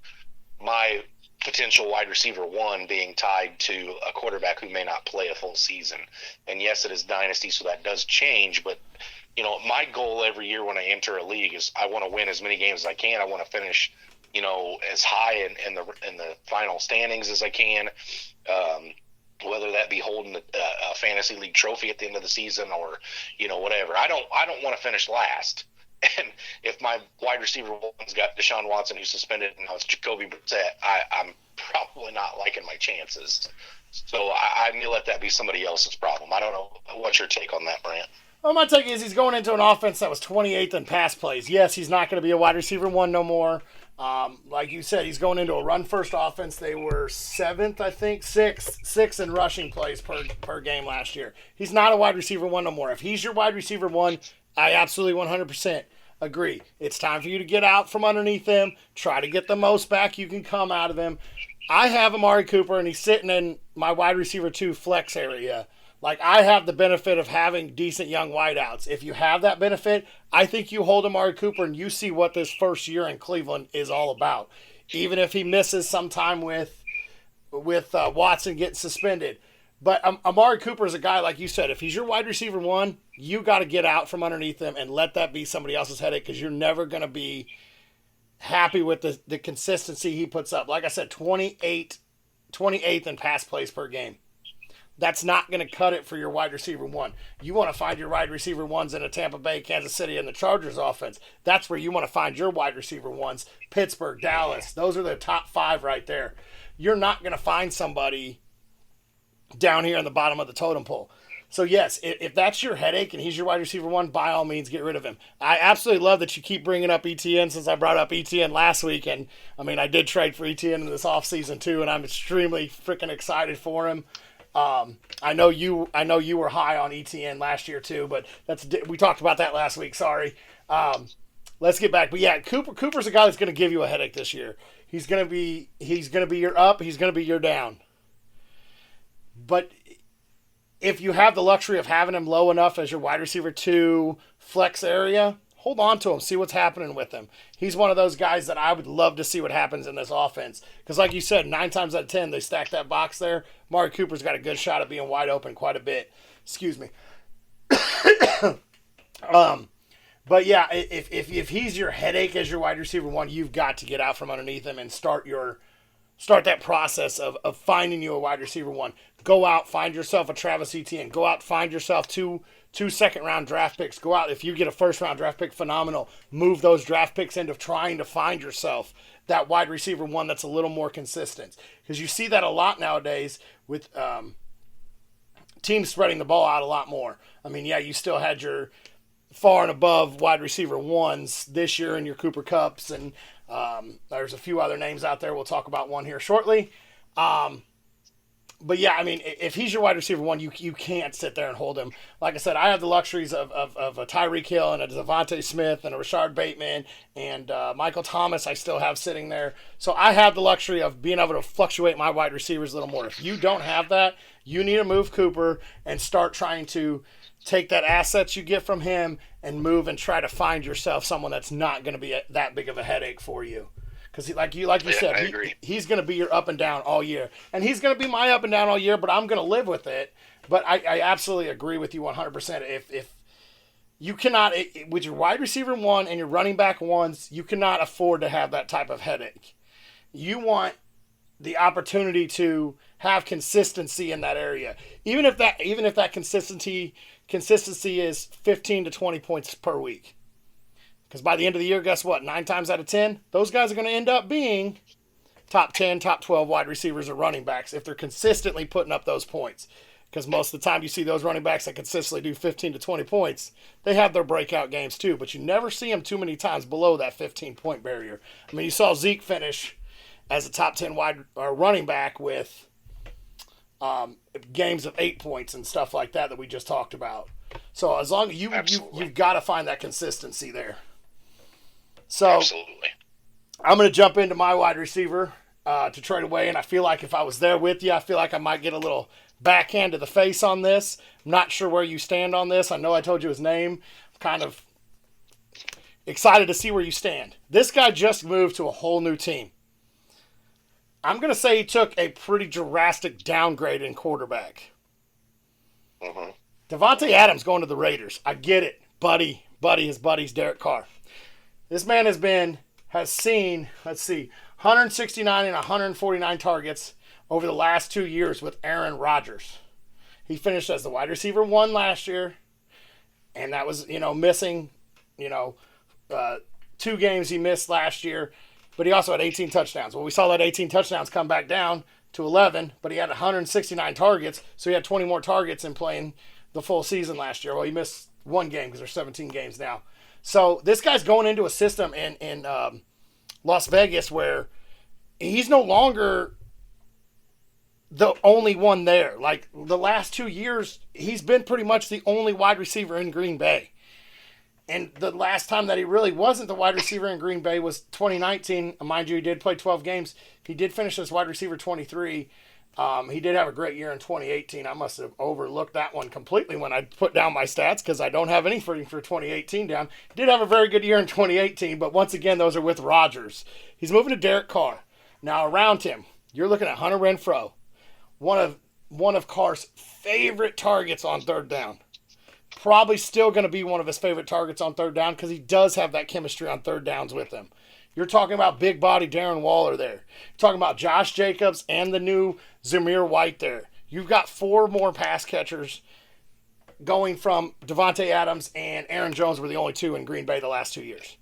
my potential wide receiver 1 being tied to a quarterback who may not play a full season. And yes, it is dynasty, so that does change. But my goal every year when I enter a league is I want to win as many games as I can. I want to finish, as high in the final standings as I can. whether that be holding a fantasy league trophy at the end of the season or, whatever. I don't want to finish last. And if my wide receiver one's got Deshaun Watson, who's suspended, and now it's Jacoby Brissett, I'm probably not liking my chances. So I need to let that be somebody else's problem. I don't know. What's your take on that, Brant? Well, my take is he's going into an offense that was 28th in pass plays. Yes, he's not going to be a wide receiver one no more. Like you said, he's going into a run-first offense. They were 7th, I think, 6th in rushing plays per game last year. He's not a wide receiver one no more. If he's your wide receiver one, I absolutely 100% agree. It's time for you to get out from underneath him, try to get the most back you can come out of him. I have Amari Cooper, and he's sitting in my wide receiver 2 flex area. Like, I have the benefit of having decent young wideouts. If you have that benefit, I think you hold Amari Cooper and you see what this first year in Cleveland is all about. Even if he misses some time with Watson getting suspended. But Amari Cooper is a guy, like you said, if he's your wide receiver one, you got to get out from underneath him and let that be somebody else's headache, because you're never going to be happy with the consistency he puts up. Like I said, 28th in pass plays per game. That's not going to cut it for your wide receiver one. You want to find your wide receiver ones in a Tampa Bay, Kansas City, and the Chargers offense. That's where you want to find your wide receiver ones. Pittsburgh, Dallas, those are the top 5 right there. You're not going to find somebody down here in the bottom of the totem pole. So, yes, if that's your headache and he's your wide receiver one, by all means, get rid of him. I absolutely love that you keep bringing up ETN, since I brought up ETN last week. And, I did trade for ETN in this offseason, too, and I'm extremely freaking excited for him. I know you were high on ETN last year too, but we talked about that last week. Sorry. Let's get back. But yeah, Cooper's a guy that's going to give you a headache this year. He's going to be your up. He's going to be your down. But if you have the luxury of having him low enough as your wide receiver 2 flex area, hold on to him. See what's happening with him. He's one of those guys that I would love to see what happens in this offense. Because like you said, 9 times out of 10, they stack that box there. Amari Cooper's got a good shot at being wide open quite a bit. Excuse me. But yeah, if he's your headache as your wide receiver one, you've got to get out from underneath him and start that process of finding you a wide receiver one. Go out, find yourself a Travis Etienne. Go out, find yourself two second-round draft picks. Go out. If you get a first-round draft pick, phenomenal. Move those draft picks into trying to find yourself that wide receiver one that's a little more consistent. Because you see that a lot nowadays with teams spreading the ball out a lot more. Yeah, you still had your far and above wide receiver ones this year in your Cooper Kupps, and there's a few other names out there. We'll talk about one here shortly. But yeah, if he's your wide receiver one, you can't sit there and hold him. Like I said, I have the luxuries of a Tyreek Hill and a Devontae Smith and a Rashard Bateman and Michael Thomas I still have sitting there. So I have the luxury of being able to fluctuate my wide receivers a little more. If you don't have that, you need to move Cooper and start trying to take that assets you get from him and move and try to find yourself someone that's not going to be that big of a headache for you. Because like you said, he's going to be your up and down all year. And he's going to be my up and down all year, but I'm going to live with it. But I absolutely agree with you 100%. If you cannot, with your wide receiver one and your running back ones, you cannot afford to have that type of headache. You want the opportunity to have consistency in that area. Even if that consistency is 15 to 20 points per week. Because by the end of the year, guess what? 9 times out of 10, those guys are going to end up being top 10, top 12 wide receivers or running backs if they're consistently putting up those points. Because most of the time you see those running backs that consistently do 15 to 20 points, they have their breakout games too. But you never see them too many times below that 15-point barrier. You saw Zeke finish as a top 10 wide running back with games of 8 points and stuff like that we just talked about. So as long as you've got to find that consistency there. So absolutely. I'm going to jump into my wide receiver to trade away, and I feel like if I was there with you, I feel like I might get a little backhand to the face on this. I'm not sure where you stand on this. I know I told you his name. I'm kind of excited to see where you stand. This guy just moved to a whole new team. I'm going to say he took a pretty drastic downgrade in quarterback. Mm-hmm. Devontae Adams going to the Raiders. I get it. His buddy's Derek Carr. This man has seen 169 and 149 targets over the last 2 years with Aaron Rodgers. He finished as the wide receiver 1 last year, and that was, missing, 2 games he missed last year, but he also had 18 touchdowns. Well, we saw that 18 touchdowns come back down to 11, but he had 169 targets, so he had 20 more targets in playing the full season last year. Well, he missed 1 game because there's 17 games now. So this guy's going into a system in Las Vegas where he's no longer the only one there. Like the last 2 years, he's been pretty much the only wide receiver in Green Bay. And the last time that he really wasn't the wide receiver in Green Bay was 2019. Mind you, he did play 12 games. He did finish as wide receiver 23. He did have a great year in 2018. I must have overlooked that one completely when I put down my stats because I don't have anything for 2018 down. He did have a very good year in 2018, but once again, those are with Rodgers. He's moving to Derek Carr. Now around him, you're looking at Hunter Renfrow, one of Carr's favorite targets on third down. Probably still going to be one of his favorite targets on third down because he does have that chemistry on third downs with him. You're talking about big body Darren Waller there. You're talking about Josh Jacobs and the new Zamir White there. You've got 4 more pass catchers going from Devontae Adams and Aaron Jones were the only 2 in Green Bay the last 2 years.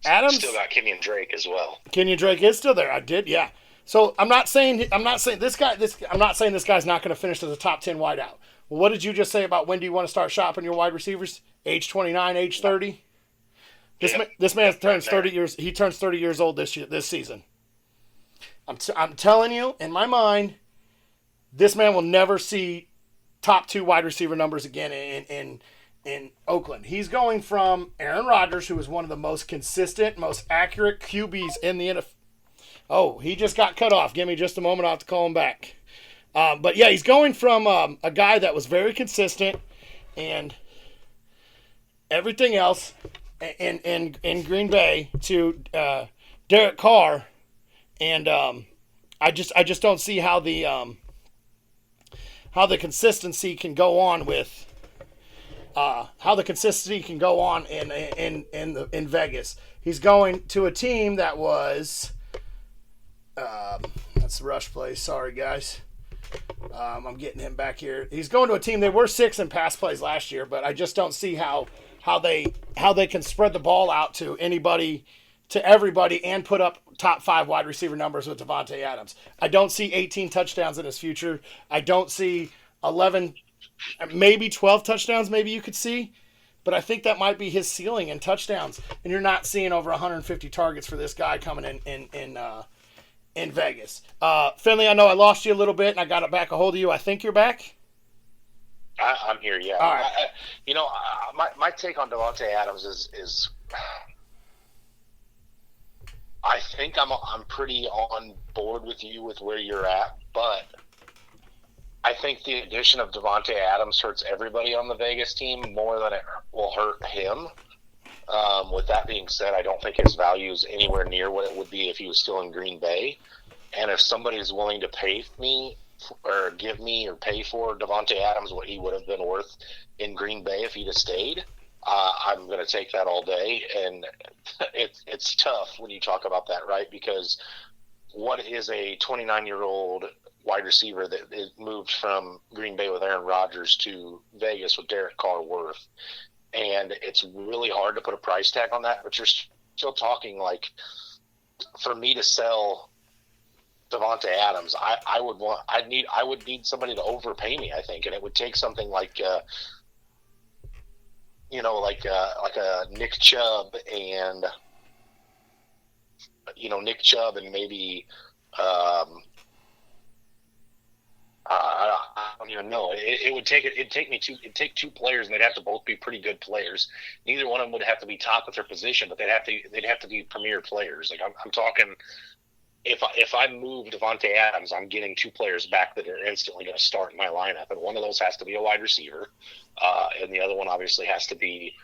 Adams still got Kenyon Drake as well. Kenyon Drake is still there. I did, yeah. So I'm not saying this guy's not going to finish as a top 10 wideout. Well, what did you just say about when do you want to start shopping your wide receivers? Age 29, age 30? This man turns 30 years. He turns 30 years old this season. I'm telling you, in my mind, this man will never see top 2 wide receiver numbers again in Oakland. He's going from Aaron Rodgers, who is one of the most consistent, most accurate QBs in the NFL. Oh, he just got cut off. Give me just a moment. I'll have to call him back. But yeah, he's going from a guy that was very consistent and everything else in Green Bay to Derek Carr, and I just don't see how the consistency can go on with in Vegas. He's going to a team that was that's the rush plays. Sorry guys. I'm getting him back here. He's going to a team. They were 6 in pass plays last year, but I just don't see how they can spread the ball out to anybody, to everybody, and put up top 5 wide receiver numbers with Devontae Adams. I don't see 18 touchdowns in his future. I don't see 11, maybe 12 touchdowns. Maybe you could see, but I think that might be his ceiling in touchdowns. And you're not seeing over 150 targets for this guy coming in Vegas. Finley, I know I lost you a little bit, and I got it back a hold of you. I think you're back. I'm here, yeah. All right. My take on Devontae Adams is I think I'm pretty on board with you with where you're at, but I think the addition of Devontae Adams hurts everybody on the Vegas team more than it will hurt him. With that being said, I don't think his value is anywhere near what it would be if he was still in Green Bay. And if somebody's willing to pay me or give me or pay for Devontae Adams what he would have been worth in Green Bay if he'd have stayed, I'm going to take that all day. And it's tough when you talk about that, right? Because what is a 29-year-old wide receiver that moved from Green Bay with Aaron Rodgers to Vegas with Derek Carr worth? And it's really hard to put a price tag on that, but you're still talking like, for me to sell Devontae Adams, I would need somebody to overpay me, I think, and it would take something like like a Nick Chubb and maybe I don't even know. It'd take 2 players, and they'd have to both be pretty good players. Neither one of them would have to be top at their position, but they'd have to be premier players. Like I'm talking, if I move Devontae Adams, I'm getting 2 players back that are instantly going to start in my lineup, and one of those has to be a wide receiver, and the other one obviously has to be,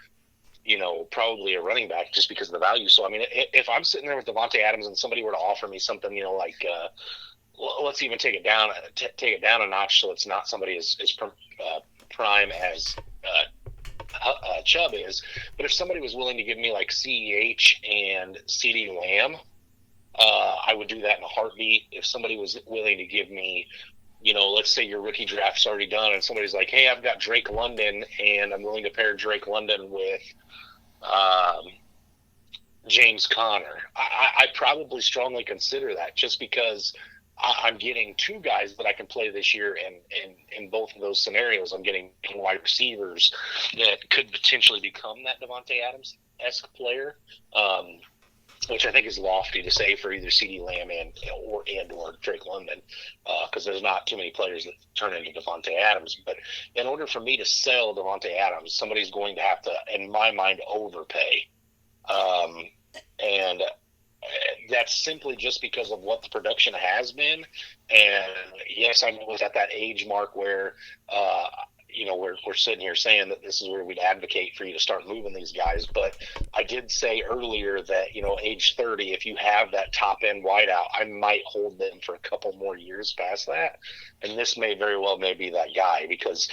probably a running back, just because of the value. So I mean, if I'm sitting there with Devontae Adams and somebody were to offer me something, like. Let's even take it down a notch, so it's not somebody as prime as Chubb is. But if somebody was willing to give me like CEH and CeeDee Lamb I would do that in a heartbeat. If somebody was willing to give me, let's say your rookie draft's already done and somebody's like, hey, I've got Drake London and I'm willing to pair Drake London with James Conner, I'd probably strongly consider that, just because I'm getting two guys that I can play this year, and in both of those scenarios, I'm getting wide receivers that could potentially become that Devontae Adams-esque player, which I think is lofty to say for either CeeDee Lamb or Drake London, because there's not too many players that turn into Devontae Adams. But in order for me to sell Devontae Adams, somebody's going to have to, in my mind, overpay. And that's simply just because of what the production has been. And yes, I know it's at that age mark where, we're sitting here saying that this is where we'd advocate for you to start moving these guys. But I did say earlier that, age 30, if you have that top end wideout, I might hold them for a couple more years past that. And this may very well be that guy, because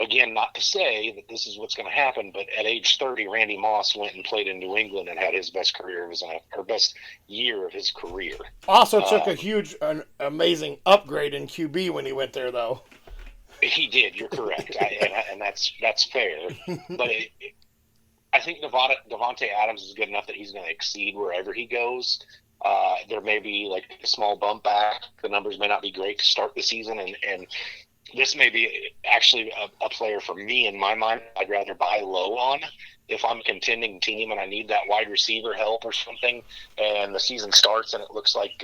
again, not to say that this is what's going to happen, but at age 30, Randy Moss went and played in New England and had his best best year of his career. Also took a huge, amazing upgrade in QB when he went there, though. He did. You're correct, and that's fair. But I think Devontae Adams is good enough that he's going to exceed wherever he goes. There may be like a small bump back. The numbers may not be great to start the season, and this may be actually a player for me in my mind I'd rather buy low on. If I'm a contending team and I need that wide receiver help or something, and the season starts and it looks like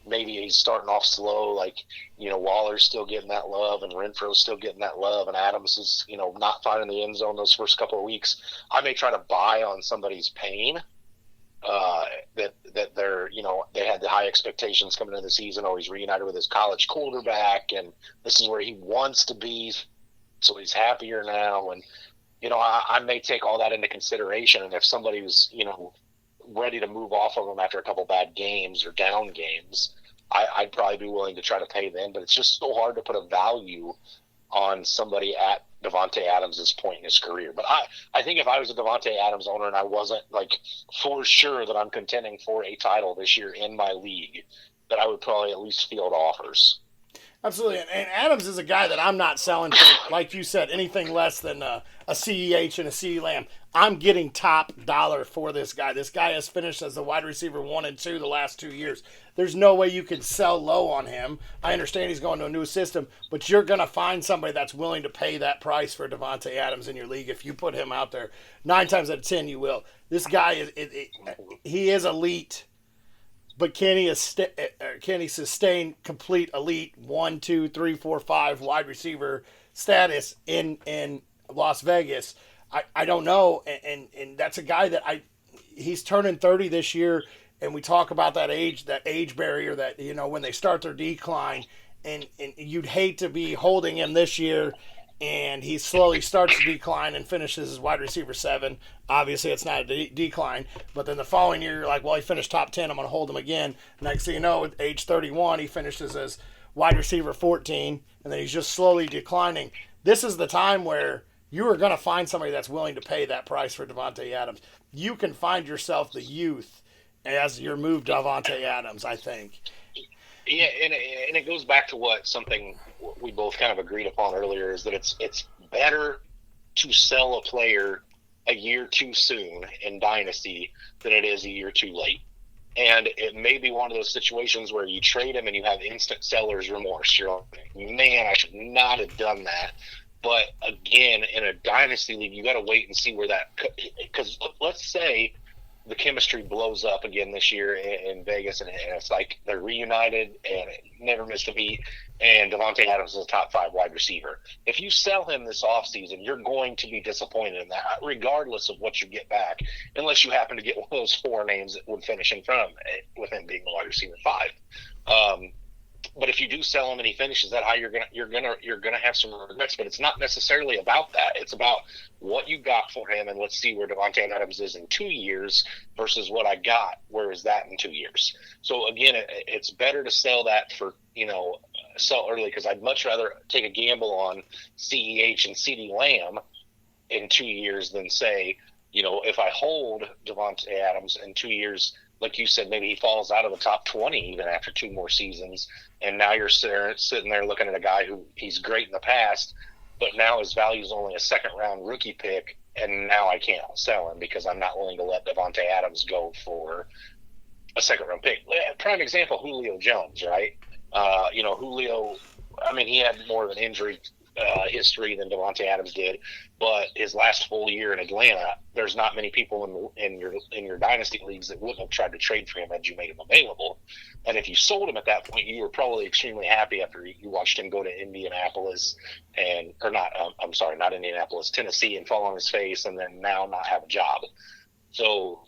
maybe he's starting off slow, like, Waller's still getting that love and Renfro's still getting that love and Adams is, not finding the end zone those first couple of weeks, I may try to buy on somebody's pain. That they're, they had the high expectations coming into the season. Oh, he's reunited with his college quarterback, and this is where he wants to be, so he's happier now. And I may take all that into consideration. And if somebody was, ready to move off of him after a couple bad games or down games, I'd probably be willing to try to pay them. But it's just so hard to put a value on somebody at Devontae Adams' point in his career. But I think if I was a Devontae Adams owner and I wasn't for sure that I'm contending for a title this year in my league, that I would probably at least field offers. Absolutely. And Adams is a guy that I'm not selling for, like you said, anything less than a CEH and a CeeDee Lamb. I'm getting top dollar for this guy. This guy has finished as the wide receiver 1 and 2 the last 2 years. There's no way you can sell low on him. I understand he's going to a new system, but you're going to find somebody that's willing to pay that price for Devontae Adams in your league. If you put him out there, 9 times out of 10 you will. This guy he is elite. But can he sustain complete elite 1, 2, 3, 4, 5 wide receiver status in Las Vegas? I don't know, and that's a guy that he's turning 30 this year, and we talk about that age barrier that when they start their decline, and you'd hate to be holding him this year. And he slowly starts to decline and finishes as wide receiver 7. Obviously, it's not a decline. But then the following year, you're like, well, he finished top 10. I'm going to hold him again. Next thing you know, at age 31, he finishes as wide receiver 14. And then he's just slowly declining. This is the time where you are going to find somebody that's willing to pay that price for Devontae Adams. You can find yourself the youth as your move Devontae Adams, I think. Yeah, and it goes back to something we both kind of agreed upon earlier, is that it's better to sell a player a year too soon in Dynasty than it is a year too late. And it may be one of those situations where you trade him and you have instant seller's remorse. You're like, man, I should not have done that. But again, in a Dynasty league, you got to wait and see where that – because let's say – the chemistry blows up again this year in Vegas, and it's like they're reunited and never missed a beat, and Devontae Adams is a top 5 wide receiver. If you sell him this offseason, you're going to be disappointed in that, regardless of what you get back, unless you happen to get one of those 4 names that would finish in front of him, with him being the wide receiver 5. But if you do sell him and he finishes that high, you're gonna have some regrets. But it's not necessarily about that. It's about what you got for him, and let's see where Devontae Adams is in 2 years versus what I got. Where is that in 2 years? So again, it's better to sell that for sell early, because I'd much rather take a gamble on CEH and CeeDee Lamb in 2 years than say if I hold Devontae Adams in 2 years, like you said, maybe he falls out of the top 20 even after 2 more seasons, and now you're sitting there looking at a guy who he's great in the past, but now his value is only a second-round rookie pick, and now I can't sell him because I'm not willing to let Devontae Adams go for a second-round pick. Prime example, Julio Jones, right? Julio, he had more of an injury history than Devontae Adams did, but his last full year in Atlanta, there's not many people in your dynasty leagues that wouldn't have tried to trade for him had you made him available. And if you sold him at that point, you were probably extremely happy after you watched him go to Indianapolis not Indianapolis, Tennessee, and fall on his face, and then now not have a job. So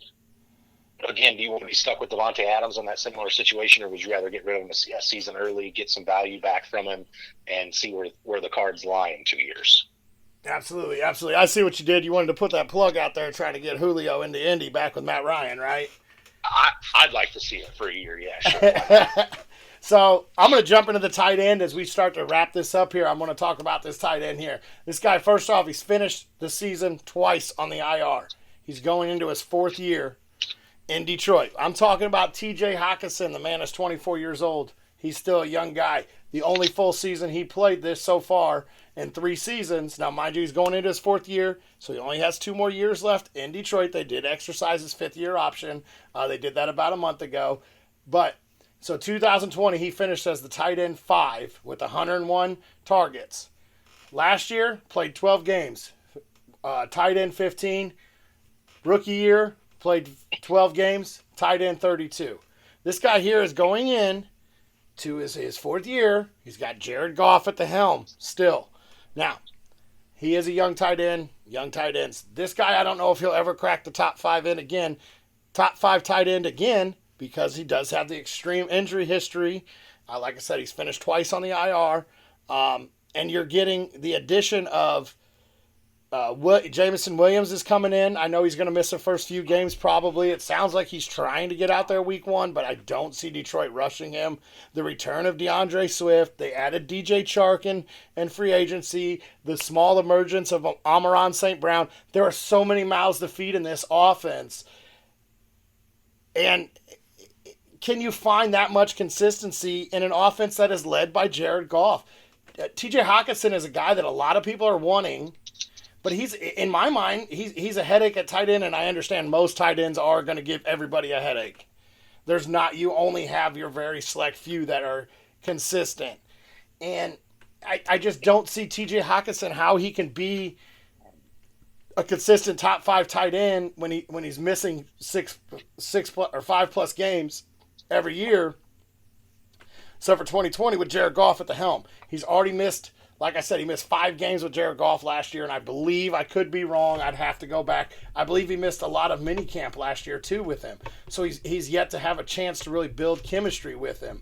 again, do you want to be stuck with Devontae Adams in that similar situation, or would you rather get rid of him a season early, get some value back from him, and see where the cards lie in 2 years? Absolutely. I see what you did. You wanted to put that plug out there trying to get Julio into Indy back with Matt Ryan, right? I'd like to see it for a year, yeah, sure. So I'm going to jump into the tight end as we start to wrap this up here. I'm going to talk about this tight end here. This guy, first off, he's finished the season twice on the IR. He's going into his 4th year in Detroit. I'm talking about TJ Hockenson. The man is 24 years old. He's still a young guy. The only full season he played this so far in 3 seasons. Now, mind you, he's going into his 4th year, so he only has 2 more years left in Detroit. They did exercise his 5th-year option. They did that about a month ago. So 2020, he finished as the tight end 5 with 101 targets. Last year, played 12 games. Tight end 15. Rookie year, played 12 games, tight end 32. This guy here is going in to his 4th year. He's got Jared Goff at the helm still. Now, he is a young tight end, young tight ends. This guy, I don't know if he'll ever crack the top 5 tight end again, because he does have the extreme injury history. Like I said, he's finished twice on the IR. And you're getting the addition of Jameson Williams is coming in. I know he's going to miss the first few games probably. It sounds like he's trying to get out there week 1, but I don't see Detroit rushing him. The return of DeAndre Swift. They added DJ Chark in free agency. The small emergence of Amon-Ra St. Brown. There are so many mouths to feed in this offense. And can you find that much consistency in an offense that is led by Jared Goff? TJ Hockenson is a guy that a lot of people are wanting. But he's, in my mind, he's a headache at tight end, and I understand most tight ends are going to give everybody a headache. You only have your very select few that are consistent. And I just don't see TJ Hockenson how he can be a consistent top 5 tight end when he's missing 5+ games every year. So for 2020 with Jared Goff at the helm, he's already missed. Like I said, he missed 5 games with Jared Goff last year, and I believe, I could be wrong, I'd have to go back. I believe he missed a lot of minicamp last year too with him. So he's yet to have a chance to really build chemistry with him.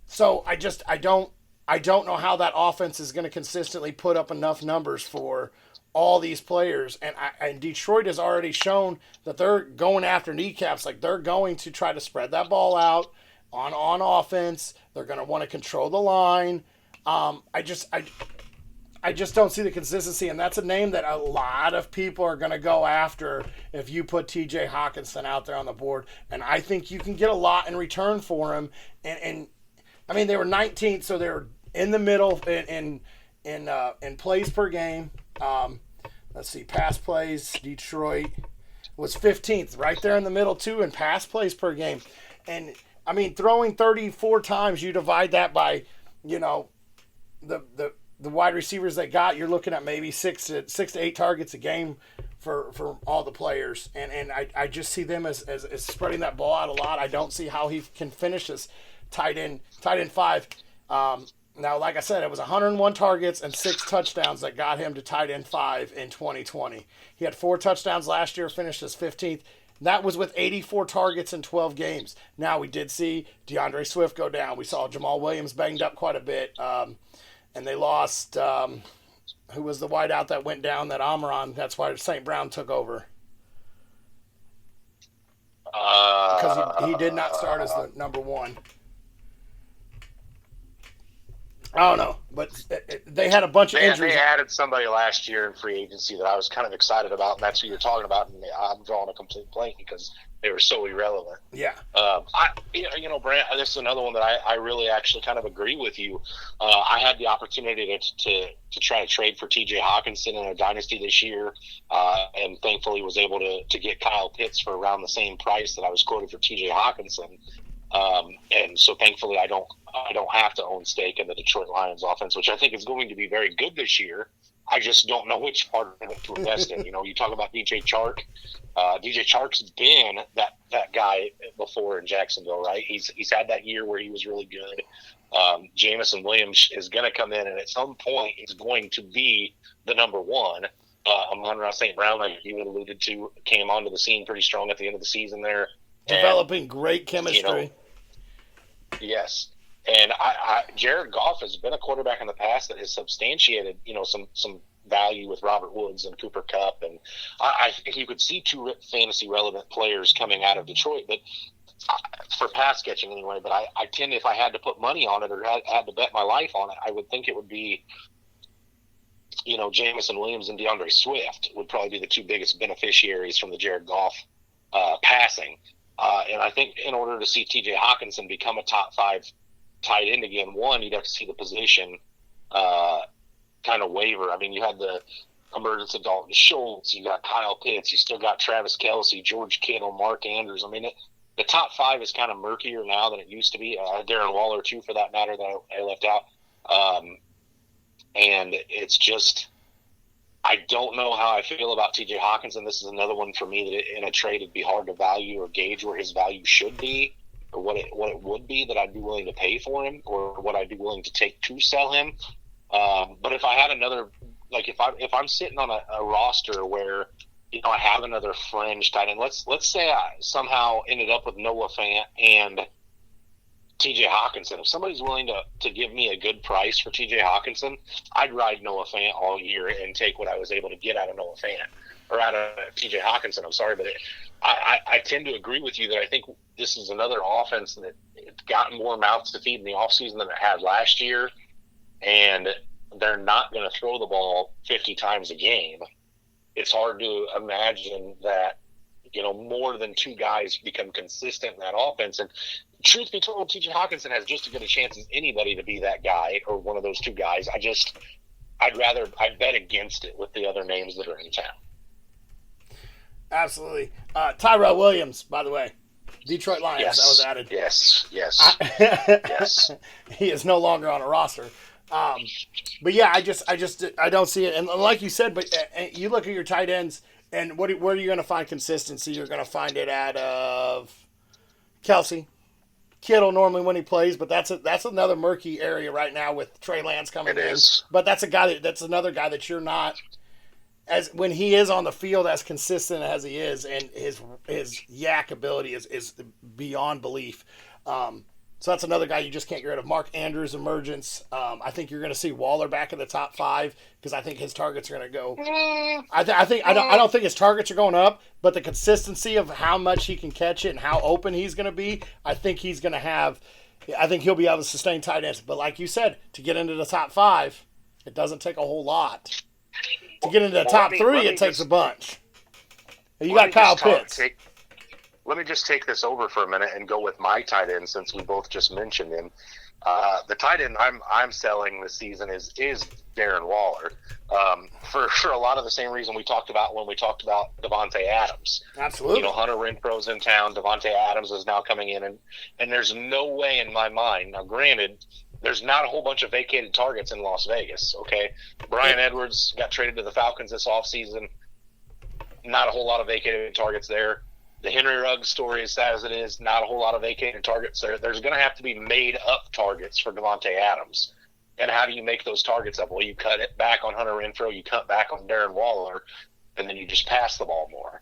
So I don't know how that offense is going to consistently put up enough numbers for all these players. And Detroit has already shown that they're going after kneecaps. Like, they're going to try to spread that ball out on offense. They're going to want to control the line. I just don't see the consistency, and that's a name that a lot of people are going to go after if you put TJ Hockenson out there on the board, and I think you can get a lot in return for him. And I mean, they were 19th, so they're in the middle in plays per game. Let's see, pass plays. Detroit was 15th, right there in the middle too, in pass plays per game. And I mean, throwing 34 times, you divide that by, the wide receivers they got, you're looking at maybe 6 to 8 targets a game for all the players. And I just see them as spreading that ball out a lot. I don't see how he can finish as tight end 5. Now, like I said, it was 101 targets and 6 touchdowns that got him to tight end 5 in 2020. He had 4 touchdowns last year, finished as 15th. That was with 84 targets in 12 games. Now, we did see DeAndre Swift go down. We saw Jamal Williams banged up quite a bit. And they lost, who was the wideout that went down, that Amon-Ra. That's why St. Brown took over. Because he did not start as the number 1. I don't know. but they had a bunch of injuries. They added somebody last year in free agency that I was kind of excited about, and that's who you're talking about. And I'm drawing a complete blank because they were so irrelevant. Yeah. Brant, this is another one that I really actually kind of agree with you. I had the opportunity to try to trade for T.J. Hawkinson in a dynasty this year, and thankfully was able to get Kyle Pitts for around the same price that I was quoted for T.J. Hawkinson. And so thankfully I don't have to own stake in the Detroit Lions offense, which I think is going to be very good this year. I just don't know which part of it to invest in. You talk about DJ Chark. DJ Chark's been that guy before in Jacksonville, right? He's had that year where he was really good. Jameson Williams is going to come in, and at some point he's going to be the number one. Amon-Ra St. Brown, like you alluded to, came onto the scene pretty strong at the end of the season there. Developing great chemistry. Yes. And Jared Goff has been a quarterback in the past that has substantiated, some value with Robert Woods and Cooper Kupp. And I think you could see two fantasy relevant players coming out of Detroit, but for pass catching anyway. But I tend, if I had to put money on it or had to bet my life on it, I would think it would be, Jameson Williams and DeAndre Swift would probably be the two biggest beneficiaries from the Jared Goff passing. And I think in order to see T.J. Hawkinson become a top 5 tight end again, one, you'd have to see the position kind of waver. I mean, you had the emergence of Dalton Schultz, you got Kyle Pitts, you still got Travis Kelce, George Kittle, Mark Andrews. I mean, the top 5 is kind of murkier now than it used to be. Darren Waller, too, for that matter, that I left out. And it's just, I don't know how I feel about T.J. Hawkinson. This is another one for me that in a trade it'd be hard to value or gauge where his value should be, or what it would be that I'd be willing to pay for him, or what I'd be willing to take to sell him. But if I had another, like if I'm sitting on a roster where I have another fringe tight end, let's say I somehow ended up with Noah Fant and T.J. Hawkinson. If somebody's willing to give me a good price for T.J. Hawkinson, I'd ride Noah Fant all year and take what I was able to get out of Noah Fant, or out of T.J. Hawkinson. I'm sorry, but I tend to agree with you that I think this is another offense that it's gotten more mouths to feed in the offseason than it had last year, and they're not going to throw the ball 50 times a game. It's hard to imagine that more than 2 guys become consistent in that offense. And truth be told, T.J. Hawkinson has just as good a chance as anybody to be that guy or one of those 2 guys. I'd bet against it with the other names that are in town. Absolutely. Tyrell Williams, by the way, Detroit Lions, yes. That was added. Yes. Yes. He is no longer on a roster. But yeah, I don't see it. And like you said, but you look at your tight ends, and where are you going to find consistency? You're going to find it out of Kelce, Kittle normally when he plays, but that's another murky area right now with Trey Lance coming in. But that's another guy that you're not, as when he is on the field, as consistent as he is, and his yak ability is beyond belief. So that's another guy you just can't get rid of. Mark Andrews' emergence. I think you're going to see Waller back in the top 5 because I think his targets are going to go. I don't think his targets are going up, but the consistency of how much he can catch it and how open he's going to be, I think he's going to have. I think he'll be able to sustain tight ends. But like you said, to get into the top 5, it doesn't take a whole lot. To get into the top 3, it takes a bunch. You got Kyle Pitts. Let me just take this over for a minute and go with my tight end, since we both just mentioned him. The tight end I'm selling this season is Darren Waller, for a lot of the same reason we talked about when we talked about Davante Adams. Absolutely. Hunter Renfro's in town. Davante Adams is now coming in, and there's no way in my mind. Now, granted, there's not a whole bunch of vacated targets in Las Vegas. Okay, Bryan Edwards got traded to the Falcons this offseason. Not a whole lot of vacated targets there. The Henry Ruggs story, as sad as it is, not a whole lot of vacated targets there. There's going to have to be made-up targets for Davante Adams. And how do you make those targets up? Well, you cut it back on Hunter Renfrow, you cut back on Darren Waller, and then you just pass the ball more.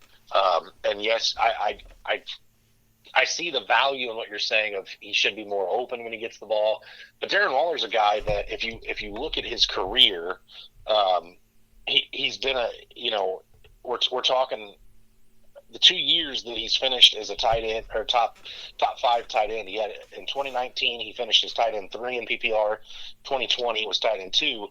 And yes, I see the value in what you're saying of he should be more open when he gets the ball. But Darren Waller's a guy that if you look at his career, he's been we're talking the 2 years that he's finished as a tight end or top 5 tight end, he had in 2019 he finished as tight end 3 in PPR. 2020 he was tight end 2.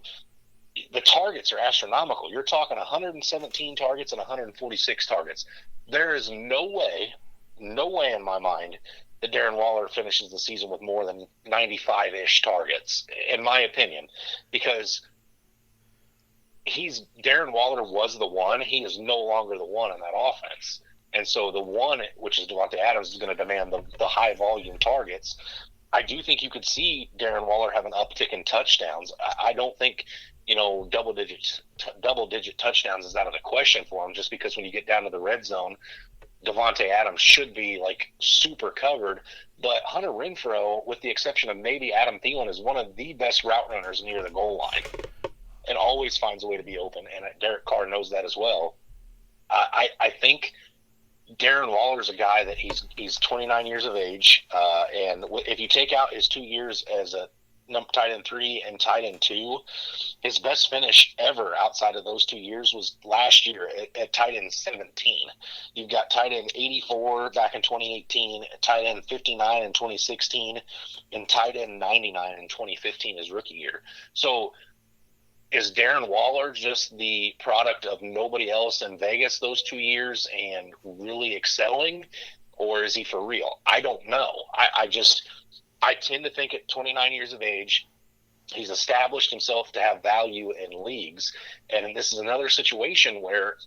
The targets are astronomical. You're talking 117 targets and 146 targets. There is no way in my mind that Darren Waller finishes the season with more than 95-ish targets, in my opinion, because Darren Waller was the one. He is no longer the one in that offense. And so the one, which is Davante Adams, is going to demand the high-volume targets. I do think you could see Darren Waller have an uptick in touchdowns. I don't think double-digit touchdowns is out of the question for him, just because when you get down to the red zone, Davante Adams should be like super covered. But Hunter Renfrow, with the exception of maybe Adam Thielen, is one of the best route runners near the goal line and always finds a way to be open. And Derek Carr knows that as well. I think Darren Waller's a guy that he's 29 years of age, and if you take out his 2 years as a tight end 3 and tight end 2, his best finish ever outside of those 2 years was last year at tight end 17. You've got tight end 84 back in 2018, tight end 59 in 2016, and tight end 99 in 2015 his rookie year. So is Darren Waller just the product of nobody else in Vegas those 2 years and really excelling, or is he for real? I don't know. I tend to think at 29 years of age, he's established himself to have value in leagues. And this is another situation where,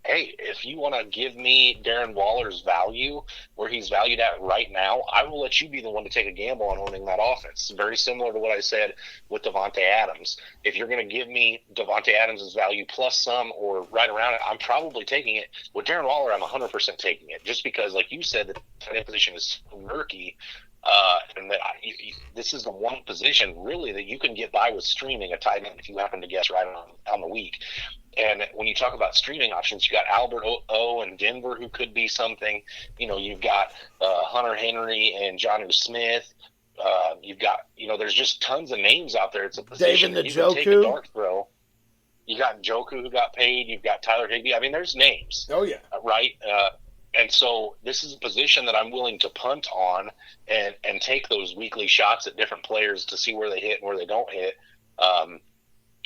hey, if you want to give me Darren Waller's value, where he's valued at right now, I will let you be the one to take a gamble on owning that offense. Very similar to what I said with Davante Adams. If you're going to give me Davante Adams' value plus some or right around it, I'm probably taking it. With Darren Waller, I'm 100% taking it, just because, like you said, the tight end position is so murky. And that this is the one position really that you can get by with streaming a tight end if you happen to guess right on the week. And when you talk about streaming options, you got Albert O in Denver, who could be something. You've got Hunter Henry and Jonnu Smith. You've got, there's just tons of names out there. It's a position David that you can take a dart throw. You got Njoku who got paid. You've got Tyler Higbee. I mean, there's names. Oh yeah. Right. And so this is a position that I'm willing to punt on and take those weekly shots at different players to see where they hit and where they don't hit. And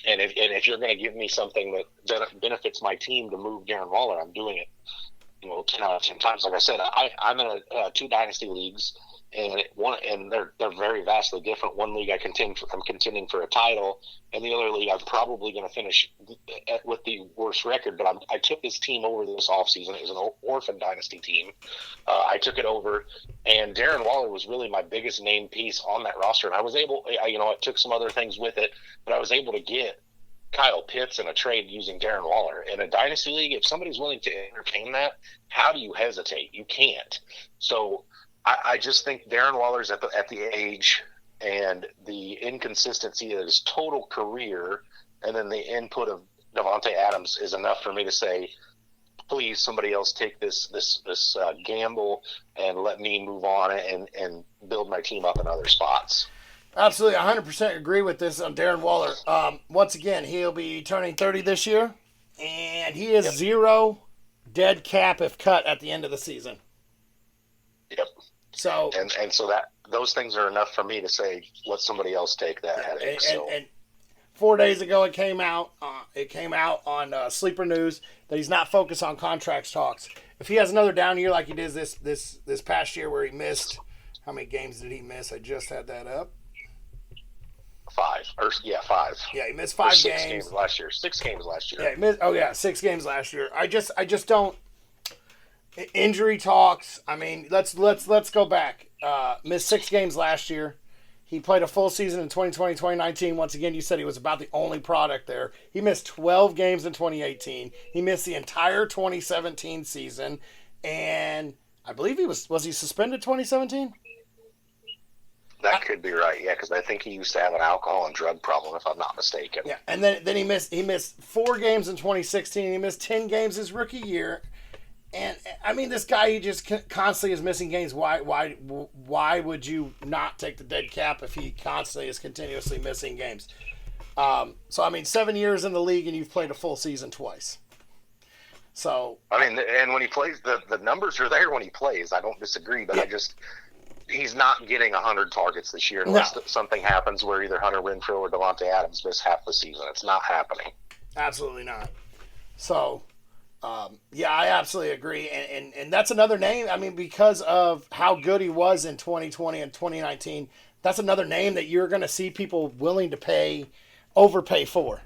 if you're going to give me something that benefits my team to move Darren Waller, I'm doing it. 10 out of 10 times. Like I said, I'm in 2 dynasty leagues, and they're very vastly different. One league I'm contending for a title, and the other league I'm probably going to finish with the worst record. But I took this team over this offseason. It was an orphan dynasty team. I took it over, and Darren Waller was really my biggest name piece on that roster. And I was able, I took some other things with it, but I was able to get Kyle Pitts in a trade using Darren Waller. In a dynasty league, if somebody's willing to entertain that, how do you hesitate? You can't. So I just think Darren Waller's at the age and the inconsistency of his total career, and then the input of Davante Adams is enough for me to say, please, somebody else take this gamble and let me move on and build my team up in other spots. Absolutely, 100% agree with this on Darren Waller. Once again, he'll be turning 30 this year, and he is zero dead cap if cut at the end of the season. Yep. So and so that those things are enough for me to say, let somebody else take that headache. And 4 days ago, it came out. On Sleeper News that he's not focused on contracts talks. If he has another down year like he did this past year, where he missed, how many games did he miss? I just had that up. 5. Yeah, he missed 5 6 games. games last year. 6 games last year. Yeah, he missed, 6 games last year. I just don't. Injury talks. I mean, let's go back. Missed 6 games last year. He played a full season in 2020, 2019. Once again, you said he was about the only product there. He missed 12 games in 2018. He missed the entire 2017 season, and I believe was he suspended 2017? That could be right, yeah, because I think he used to have an alcohol and drug problem, if I'm not mistaken. Yeah, and then he missed 4 games in 2016. He missed 10 games his rookie year, and I mean, this guy, he just constantly is missing games. Why would you not take the dead cap if he constantly is continuously missing games? So I mean, 7 years in the league and you've played a full season twice. So I mean, and when he plays, the numbers are there when he plays. I don't disagree, but he's not getting 100 targets this year unless something happens where either Hunter Renfrow or Devontae Adams miss half the season. It's not happening. Absolutely not. So, I absolutely agree. And that's another name. I mean, because of how good he was in 2020 and 2019, that's another name that you're going to see people willing to overpay for.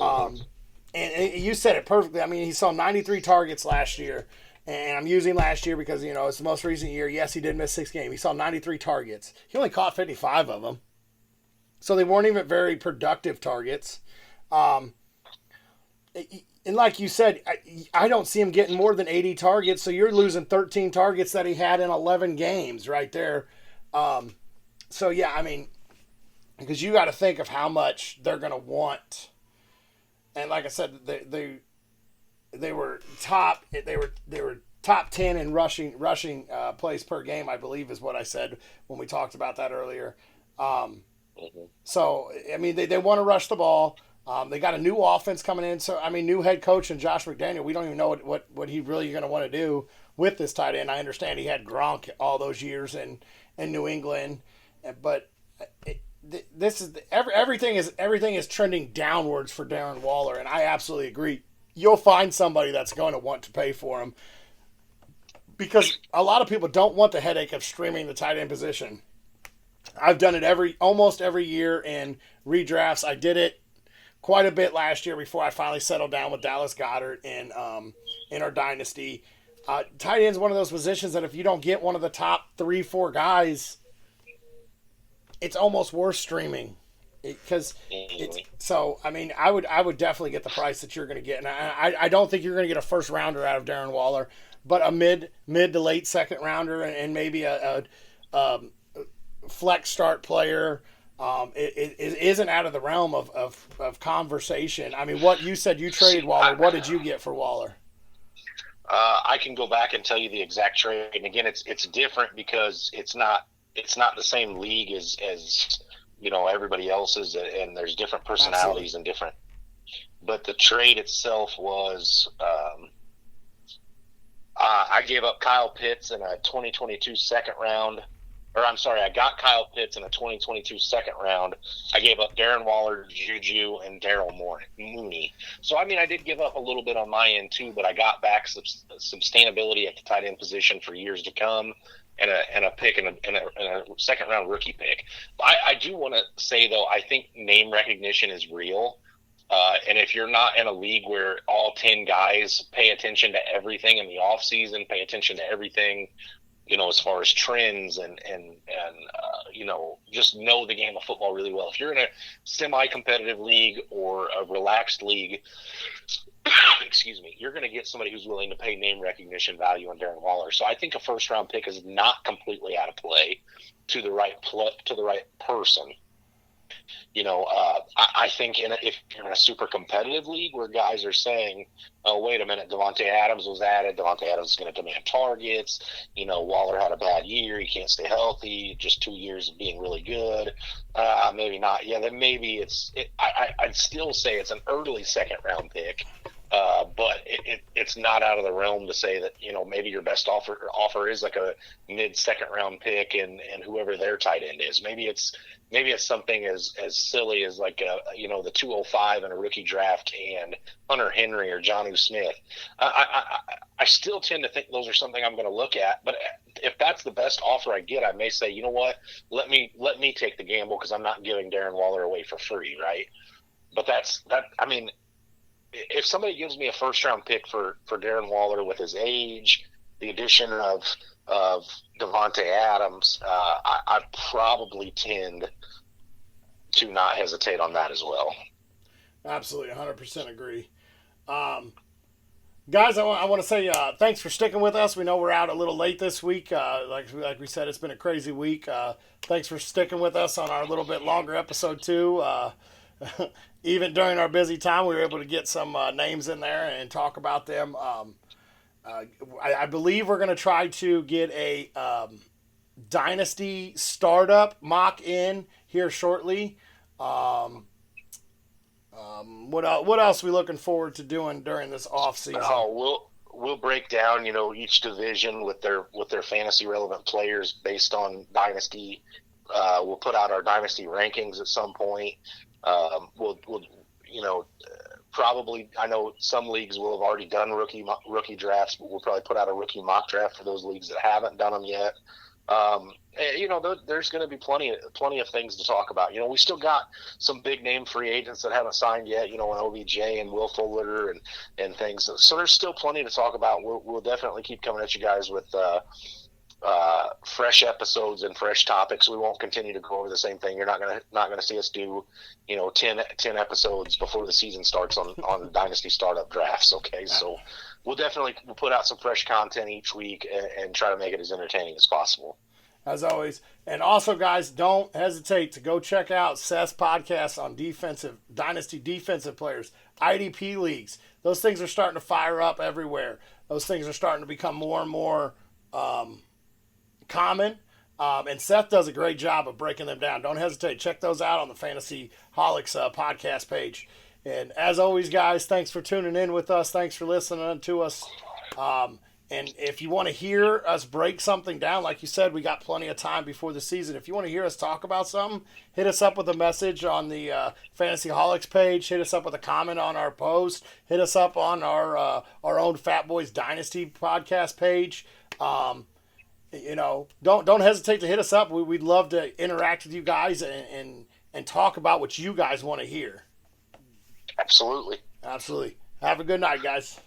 And you said it perfectly. I mean, he saw 93 targets last year. And I'm using last year because, it's the most recent year. Yes, he did miss 6 games. He saw 93 targets. He only caught 55 of them. So they weren't even very productive targets. And like you said, I don't see him getting more than 80 targets. So you're losing 13 targets that he had in 11 games right there. Because you got to think of how much they're going to want. And like I said, they were top 10 in rushing plays per game, I believe is what I said when we talked about that earlier. So I mean they want to rush the ball. They got a new offense coming in, so I mean new head coach and Josh McDaniel. We don't even know what he really going to want to do with this tight end. I understand he had Gronk all those years in New England, but everything is trending downwards for Darren Waller, and I absolutely agree. You'll find somebody that's going to want to pay for him because a lot of people don't want the headache of streaming the tight end position. I've done it almost every year in redrafts. I did it quite a bit last year before I finally settled down with Dallas Goedert in our dynasty. Tight end is one of those positions that if you don't get one of the top 3-4 guys, it's almost worth streaming. So I mean I would definitely get the price that you're going to get, and I don't think you're going to get a first rounder out of Darren Waller, but a mid to late second rounder and maybe a flex start player. It isn't out of the realm of conversation. I mean, what you said you traded Waller. What did you get for Waller? I can go back and tell you the exact trade, and again, it's different because it's not the same league as everybody else's, and there's different personalities and different. But the trade itself was, I gave up Kyle Pitts in a 2022 second round. Or I'm sorry, I got Kyle Pitts in a 2022 second round. I gave up Darren Waller, Juju, and Daryl Mooney. So, I mean, I did give up a little bit on my end, too, but I got back some sustainability at the tight end position for years to come. And a pick and a second round rookie pick. I do want to say though, I think name recognition is real, and if you're not in a league where all 10 guys pay attention to everything in the off season, pay attention to everything, as far as trends and just know the game of football really well. If you're in a semi-competitive league or a relaxed league, excuse me, you're going to get somebody who's willing to pay name recognition value on Darren Waller. So I think a first round pick is not completely out of play to the right person. I think if you're in a super competitive league where guys are saying, oh, wait a minute, Devontae Adams was added. Devontae Adams is going to demand targets. Waller had a bad year. He can't stay healthy. Just 2 years of being really good. Maybe not. Yeah, then maybe I'd still say it's an early second round pick. But it's not out of the realm to say that, maybe your best offer is like a mid second round pick and whoever their tight end is. Maybe it's something as silly as like the 205 in a rookie draft and Hunter Henry or Jonnu Smith. I still tend to think those are something I'm going to look at, but if that's the best offer I get, I may say, you know what, let me take the gamble because I'm not giving Darren Waller away for free, right? But I mean, if somebody gives me a first round pick for Darren Waller with his age, the addition of Devontae Adams, I probably tend to not hesitate on that as well. Absolutely, 100% agree. Guys, I want to say thanks for sticking with us. We know we're out a little late this week. Like we said, it's been a crazy week. Thanks for sticking with us on our little bit longer episode 2. Even during our busy time, we were able to get some names in there and talk about them. I believe we're going to try to get a Dynasty startup mock in here shortly. What else are we looking forward to doing during this off season? We'll break down, each division with their fantasy relevant players based on dynasty. We'll put out our dynasty rankings at some point. We'll probably, I know some leagues will have already done rookie drafts, but we'll probably put out a rookie mock draft for those leagues that haven't done them yet. There's going to be plenty of things to talk about. We still got some big name free agents that haven't signed yet. An OBJ and Will Fuller and things. So there's still plenty to talk about. We'll definitely keep coming at you guys with fresh episodes and fresh topics. We won't continue to go over the same thing. You're not gonna see us do 10 episodes before the season starts on dynasty startup drafts. Okay, so we'll put out some fresh content each week and try to make it as entertaining as possible. As always. And also, guys, don't hesitate to go check out Seth's podcast on dynasty defensive players, IDP leagues. Those things are starting to fire up everywhere. Those things are starting to become more and more common. And Seth does a great job of breaking them down. Don't hesitate. Check those out on the Fantasy Holics podcast page. And as always, guys, thanks for tuning in with us. Thanks for listening to us. And if you want to hear us break something down, like you said, we got plenty of time before the season. If you want to hear us talk about something, hit us up with a message on the Fantasy Holics page. Hit us up with a comment on our post. Hit us up on our own Fatboyz Dynasty podcast page. Don't hesitate to hit us up. We'd love to interact with you guys and talk about what you guys want to hear. Absolutely. Have a good night, guys.